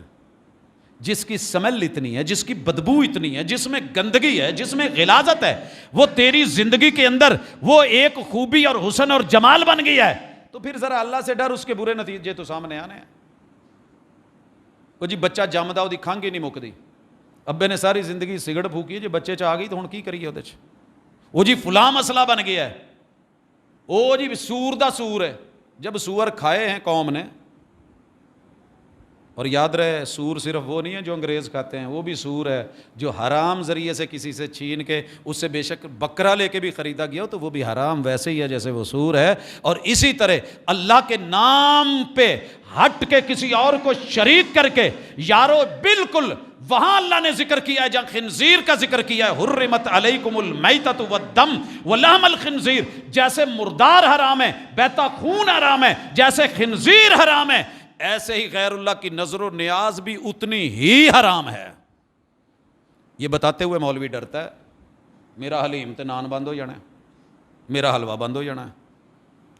جس کی سمیل اتنی ہے، جس کی بدبو اتنی ہے، جس میں گندگی ہے، جس میں غلاظت ہے، وہ تیری زندگی کے اندر وہ ایک خوبی اور حسن اور جمال بن گئی ہے، تو پھر ذرا اللہ سے ڈر، اس کے برے نتیجے تو سامنے آنے ہیں۔ وہ جی بچہ جمدا وہ کھنگ ہی نہیں مکدی، ابے نے ساری زندگی سگڑ پھوکی ہے، جی بچے چ آ گئی تو ہن کی کریے وہ چ، وہ جی فلاں مسئلہ بن گیا ہے، وہ جی سور دا سور ہے۔ جب سور کھائے ہیں قوم نے، اور یاد رہے سور صرف وہ نہیں ہے جو انگریز کھاتے ہیں، وہ بھی سور ہے جو حرام ذریعے سے کسی سے چھین کے، اس سے بے شک بکرا لے کے بھی خریدا گیا ہو تو وہ بھی حرام ویسے ہی ہے جیسے وہ سور ہے۔ اور اسی طرح اللہ کے نام پہ ہٹ کے کسی اور کو شریک کر کے، یارو بالکل وہاں اللہ نے ذکر کیا ہے جہاں خنزیر کا ذکر کیا ہے، حرمت علیکم المیتۃ والدم ولحم الخنزیر، جیسے مردار حرام ہے، بیتا خون حرام ہے، جیسے خنزیر حرام ہے، ایسے ہی غیر اللہ کی نظر و نیاز بھی اتنی ہی حرام ہے۔ یہ بتاتے ہوئے مولوی ڈرتا ہے میرا حلیم تے نان بند ہو جانا ہے، میرا حلوہ بند ہو جانا ہے،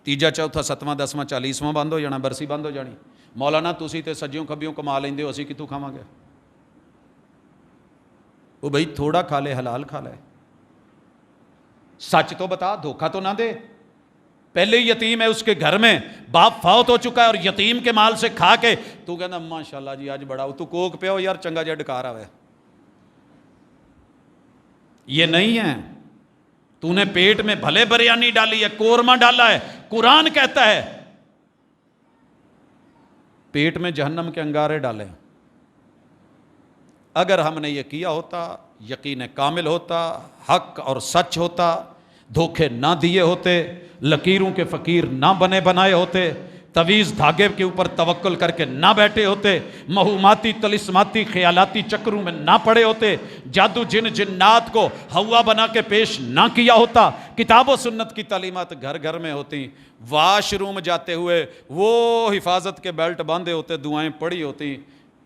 تیجا چوتھا ستواں دسواں 40واں بند ہو جانا، برسی بند ہو جانی۔ مولانا تسی تے سجیوں کھبیوں کما لیندے ہو، اسی کتوں کھاواں گے؟ وہ بھائی تھوڑا کھا لے، حلال کھا لے، سچ تو بتا، دھوکہ تو نہ دے۔ پہلے یتیم ہے اس کے گھر میں، باپ فوت ہو چکا ہے اور یتیم کے مال سے کھا کے تو کہنا ماشاءاللہ جی آج بڑا تو کوک پہ ہو یار چنگا جا ڈکار آوے، یہ نہیں ہے۔ تو نے پیٹ میں بھلے بریانی ڈالی ہے، قورمہ ڈالا ہے، قرآن کہتا ہے پیٹ میں جہنم کے انگارے ڈالے۔ اگر ہم نے یہ کیا ہوتا، یقین کامل ہوتا، حق اور سچ ہوتا، دھوکے نہ دیے ہوتے، لکیروں کے فقیر نہ بنے بنائے ہوتے، تویز دھاگے کے اوپر توکل کر کے نہ بیٹھے ہوتے، مہوماتی طلسماتی خیالاتی چکروں میں نہ پڑے ہوتے، جادو جن جنات کو ہوا بنا کے پیش نہ کیا ہوتا، کتاب و سنت کی تعلیمات گھر گھر میں ہوتی، واش روم جاتے ہوئے وہ حفاظت کے بیلٹ باندھے ہوتے، دعائیں پڑھی ہوتی،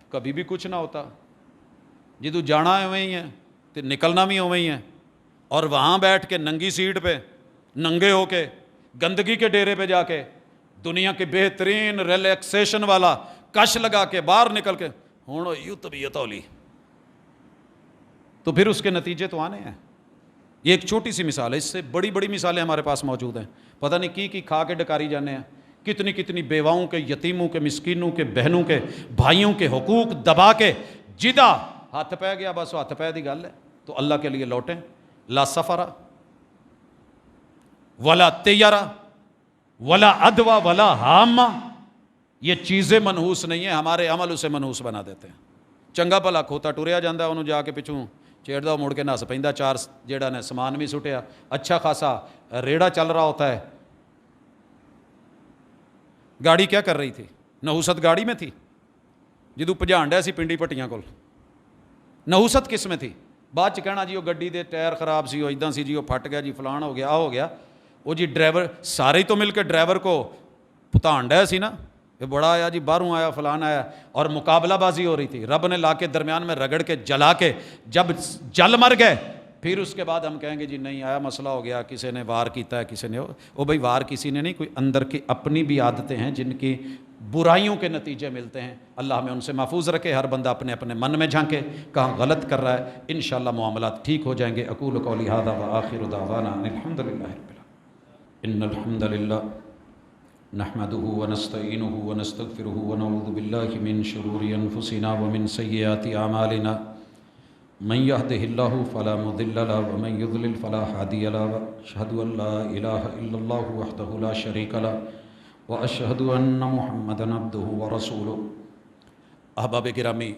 کبھی بھی کچھ نہ ہوتا۔ جدو جانا ہے وہیں ہے تو نکلنا بھی وہیں ہے، اور وہاں بیٹھ کے ننگی سیٹ پہ ننگے ہو کے گندگی کے ڈیرے پہ جا کے دنیا کے بہترین ریلیکسیشن والا کش لگا کے باہر نکل کے ہوں یوں طبیعت ہولی، تو پھر اس کے نتیجے تو آنے ہیں۔ یہ ایک چھوٹی سی مثال ہے، اس سے بڑی بڑی مثالیں ہمارے پاس موجود ہیں، پتہ نہیں کی کھا کے ڈکاری جانے ہیں، کتنی کتنی بیواؤں کے، یتیموں کے، مسکینوں کے، بہنوں کے، بھائیوں کے حقوق دبا کے، جدا ہاتھ پہ گیا بس ہاتھ پہ دی گل ہے تو اللہ کے لیے لوٹیں۔ لا سفرا ولا تیارا ولا ادوا ولا ہامہ، یہ چیزیں منحوس نہیں ہیں، ہمارے عمل اسے منحوس بنا دیتے ہیں۔ چنگا بھلا کھوتا ٹریا جاندہ انہوں جا کے پچھوں چیڑدا مڑ کے نس پیندا، چار جیڑا نے سامان بھی سٹیا، اچھا خاصا ریڑا چل رہا ہوتا ہے۔ گاڑی کیا کر رہی تھی؟ نحوست گاڑی میں تھی جدو پجان ڈیا سی پنڈی پٹیاں کول، نحوست کس میں تھی؟ بعد چ کہنا جی وہ گڈی دے ٹائر خراب سی، وہ ادا سی جی، وہ پھٹ گیا جی، فلان ہو گیا، آ ہو گیا۔ وہ جی ڈرائیور سارے تو مل کے ڈرائیور کو پتان ڈیا سی نا، یہ بڑا آیا جی، باہروں آیا، فلان آیا، اور مقابلہ بازی ہو رہی تھی، رب نے لا کے درمیان میں رگڑ کے جلا کے جب جل مر گئے، پھر اس کے بعد ہم کہیں گے جی نہیں آیا، مسئلہ ہو گیا، کسی نے وار کیتا ہے، کسی نے وہ بھائی وار کسی نے نہیں، کوئی اندر کی اپنی بھی عادتیں ہیں جن کی برائیوں کے نتیجے ملتے ہیں۔ اللہ ہمیں ان سے محفوظ رکھے۔ ہر بندہ اپنے اپنے من میں جھانکے کہاں غلط کر رہا ہے، انشاءاللہ معاملات ٹھیک ہو جائیں گے۔ اقول قولی ھذا وآخر دعوانا ان الحمد للہ رب العالمین۔ ان الحمد للہ نحمده ونستعینه ونستغفره ونعوذ باللہ من شرور انفسنا ومن سیئات اعمالنا من يهده الله فلا مضل له ومن يضلل فلا هادي له واشهد ان لا اله الا الله وحده لا شريك له واشهد ان محمدا عبده ورسوله۔ احباب گرامی،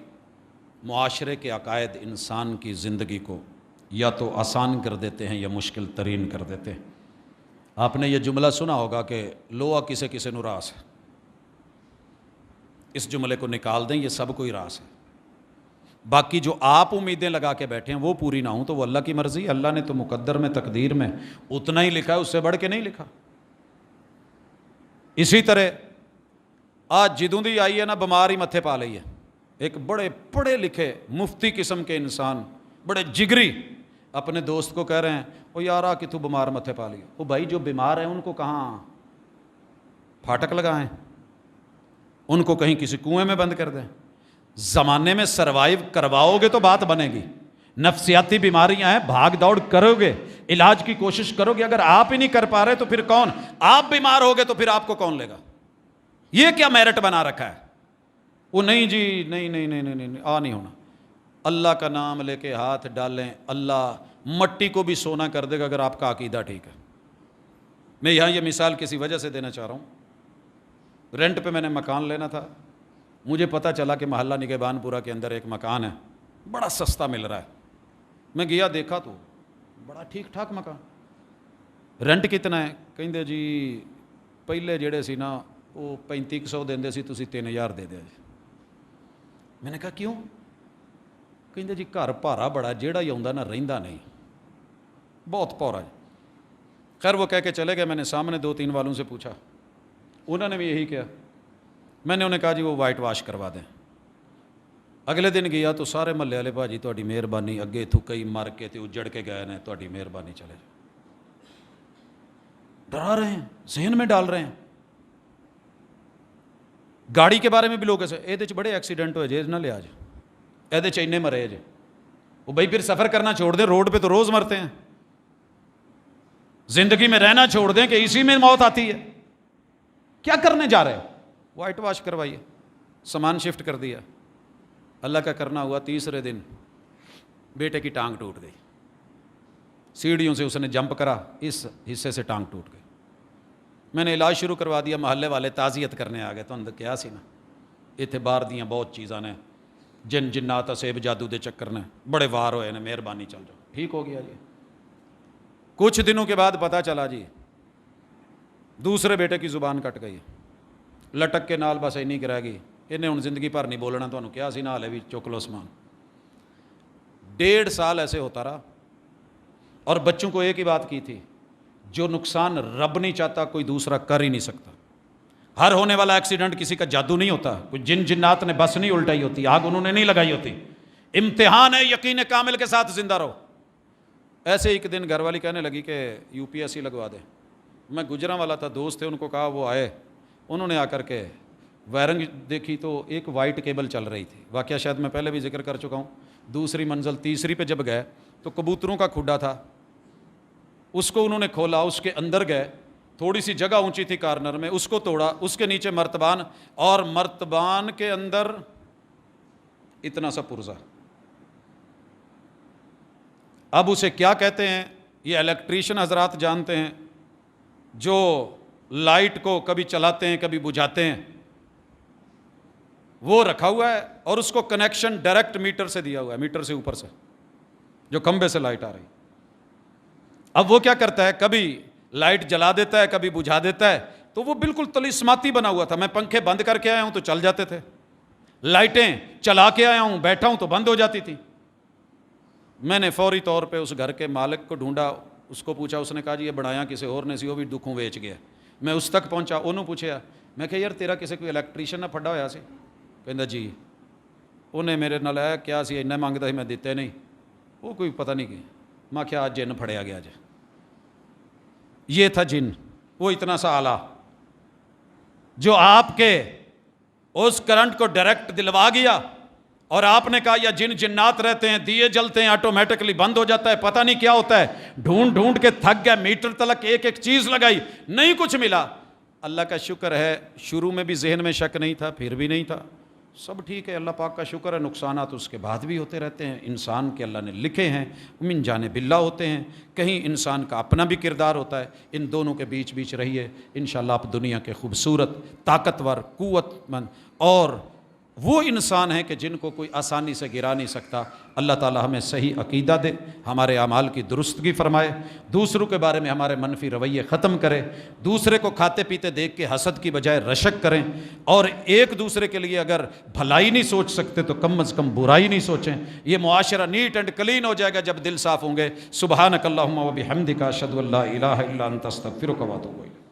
معاشرے کے عقائد انسان کی زندگی کو یا تو آسان کر دیتے ہیں یا مشکل ترین کر دیتے ہیں۔ آپ نے یہ جملہ سنا ہوگا کہ لوہا کسے کسے نو راس ہے، اس جملے کو نکال دیں، یہ سب کوئی راس ہے۔ باقی جو آپ امیدیں لگا کے بیٹھے ہیں وہ پوری نہ ہوں تو وہ اللہ کی مرضی ہے۔ اللہ نے تو مقدر میں تقدیر میں اتنا ہی لکھا ہے، اس سے بڑھ کے نہیں لکھا۔ اسی طرح آج جدوں دی آئی ہے نا، بیمار ہی متھے پا لئی ہے۔ ایک بڑے پڑھے لکھے مفتی قسم کے انسان، بڑے جگری، اپنے دوست کو کہہ رہے ہیں او یارا کہ تو بیمار متھے پا لیا۔ او بھائی جو بیمار ہیں ان کو کہاں پھاٹک لگائیں، ان کو کہیں کسی کنویں میں بند کر دیں۔ زمانے میں سروائیو کرواؤ گے تو بات بنے گی۔ نفسیاتی بیماریاں ہیں، بھاگ دوڑ کرو گے، علاج کی کوشش کرو گے، اگر آپ ہی نہیں کر پا رہے تو پھر کون؟ آپ بیمار ہوگے تو پھر آپ کو کون لے گا؟ یہ کیا میرٹ بنا رکھا ہے؟ وہ نہیں جی، نہیں نہیں نہیں نہیں نہیں، نہیں ہونا۔ اللہ کا نام لے کے ہاتھ ڈالیں، اللہ مٹی کو بھی سونا کر دے گا اگر آپ کا عقیدہ ٹھیک ہے۔ میں یہاں یہ مثال کسی وجہ سے دینا چاہ رہا ہوں۔ رینٹ پہ میں نے مکان لینا تھا، مجھے پتہ چلا کہ محلہ نگہبان پورہ کے اندر ایک مکان ہے، بڑا سستا مل رہا ہے۔ میں گیا دیکھا تو بڑا ٹھیک ٹھاک مکان۔ رینٹ کتنا ہے؟ کہیں جی پہلے جڑے سی نا وہ 3500 دیندے سی، تسی 3000 دے دیا جی۔ میں نے کہا کیوں؟ کہیں جی گھر بھارا بڑا، جیڑا ہی آندا نا رہندا نہیں، بہت پورا ہے۔ خیر وہ کہہ کے چلے گئے۔ میں نے سامنے 2-3 والوں سے پوچھا، انہوں نے بھی یہی کیا۔ میں نے انہیں کہا جی وہ وائٹ واش کروا دیں۔ اگلے دن گیا تو سارے محلے والے بھاجی تہاڈی مہربانی، اگے اتوں کئی مر کے تے اجڑ کے گئے نے، تہاڈی مہربانی چلے جاؤ۔ ڈرا رہے ہیں، ذہن میں ڈال رہے ہیں۔ گاڑی کے بارے میں بھی لوگ ایسے یہ بڑے ایکسیڈنٹ ہوئے جی، نہ لیا جی، یہ اینے مرے جی۔ وہ بھائی پھر سفر کرنا چھوڑ دیں، روڈ پہ تو روز مرتے ہیں۔ زندگی میں رہنا چھوڑ دیں کہ اسی میں موت آتی ہے۔ کیا کرنے جا رہے ہو؟ وائٹ واش کروائیے، سامان شفٹ کر دیا۔ اللہ کا کرنا ہوا، تیسرے دن بیٹے کی ٹانگ ٹوٹ گئی۔ سیڑھیوں سے اس نے جمپ کرا، اس حصے سے ٹانگ ٹوٹ گئی۔ میں نے علاج شروع کروا دیا، محلے والے تعزیت کرنے آ گئے۔ تو اندر کیا سی نا، اتنے باہر دیاں بہت چیزاں نے، جن جنات اسیب جادو دے چکر نے بڑے وار ہوئے نے، مہربانی چل جاؤ۔ ٹھیک ہو گیا جی۔ کچھ دنوں کے بعد پتہ چلا جی دوسرے بیٹے کی زبان کٹ گئی، لٹک کے نال بس اینی کرے گی، انہیں ہن زندگی بھر نہیں بولنا، تمہیں کیا سی نا ہالے بھی چک لو سامان۔ 1.5 سال ایسے ہوتا رہا، اور بچوں کو ایک ہی بات کی تھی، جو نقصان رب نہیں چاہتا کوئی دوسرا کر ہی نہیں سکتا۔ ہر ہونے والا ایکسیڈنٹ کسی کا جادو نہیں ہوتا، کوئی جن جنات نے بس نہیں الٹائی ہوتی، آگ انہوں نے نہیں لگائی ہوتی، امتحان ہے، یقین کامل کے ساتھ زندہ رہو۔ ایسے ایک دن گھر والی کہنے لگی کہ UPSC لگوا دے۔ میں گجراں والا تھا، دوست تھے، ان کو کہا، وہ آئے، انہوں نے آ کر کے وائرنگ دیکھی تو ایک وائٹ کیبل چل رہی تھی۔ واقعہ شاید میں پہلے بھی ذکر کر چکا ہوں۔ دوسری منزل تیسری پہ جب گئے تو کبوتروں کا کھڈا تھا، اس کو انہوں نے کھولا، اس کے اندر گئے، تھوڑی سی جگہ اونچی تھی کارنر میں، اس کو توڑا، اس کے نیچے مرتبان، اور مرتبان کے اندر اتنا سا پرزہ۔ اب اسے کیا کہتے ہیں یہ الیکٹریشین حضرات جانتے ہیں، جو لائٹ کو کبھی چلاتے ہیں کبھی بجھاتے ہیں، وہ رکھا ہوا ہے، اور اس کو کنیکشن ڈائریکٹ میٹر سے دیا ہوا ہے، میٹر سے اوپر سے جو کھمبے سے لائٹ آ رہی۔ اب وہ کیا کرتا ہے، کبھی لائٹ جلا دیتا ہے کبھی بجھا دیتا ہے، تو وہ بالکل طلسماتی بنا ہوا تھا۔ میں پنکھے بند کر کے آیا ہوں تو چل جاتے تھے، لائٹیں چلا کے آیا ہوں بیٹھا ہوں تو بند ہو جاتی تھی۔ میں نے فوری طور پہ اس گھر کے مالک کو ڈھونڈا، اس کو پوچھا، اس نے کہا جی یہ بنایا کسی اور نے سی، وہ بھی دکھوں ویچ گیا۔ میں اس تک پہنچا، انہوں پوچھا، میں کہ یار تیرا کسی کوئی الیکٹریشین نہ پھڈا ہوا سی؟ کہندا جی، انہیں میرے نال آیا، کیا سی اینا منگتا سی، میں دیتے نہیں، وہ کوئی پتہ نہیں کہ میں کیا آج جن پھڑیا گیا جی۔ یہ تھا جن، وہ اتنا سا آلہ جو آپ کے اس کرنٹ کو ڈائریکٹ دلوا گیا اور آپ نے کہا یا جن جنات رہتے ہیں دیے جلتے ہیں آٹومیٹکلی بند ہو جاتا ہے، پتہ نہیں کیا ہوتا ہے، ڈھونڈ ڈھونڈ کے تھک گیا، میٹر تلک ایک ایک چیز لگائی، نہیں کچھ ملا۔ اللہ کا شکر ہے شروع میں بھی ذہن میں شک نہیں تھا، پھر بھی نہیں تھا، سب ٹھیک ہے، اللہ پاک کا شکر ہے، نقصانات اس کے بعد بھی ہوتے رہتے ہیں، انسان کے اللہ نے لکھے ہیں، من جانب اللہ ہوتے ہیں، کہیں انسان کا اپنا بھی کردار ہوتا ہے، ان دونوں کے بیچ بیچ رہیے، انشاءاللہ آپ دنیا کے خوبصورت، طاقتور، قوت مند اور وہ انسان ہیں کہ جن کو کوئی آسانی سے گرا نہیں سکتا۔ اللہ تعالی ہمیں صحیح عقیدہ دے، ہمارے اعمال کی درستگی فرمائے، دوسروں کے بارے میں ہمارے منفی رویے ختم کرے، دوسرے کو کھاتے پیتے دیکھ کے حسد کی بجائے رشک کریں، اور ایک دوسرے کے لیے اگر بھلائی نہیں سوچ سکتے تو کم از کم برائی نہیں سوچیں۔ یہ معاشرہ نیٹ اینڈ کلین ہو جائے گا جب دل صاف ہوں گے۔ سبحانک اللہم و بحمدک، اشہد ان لا الہ الا انت، استغفرک و اتوب الیک۔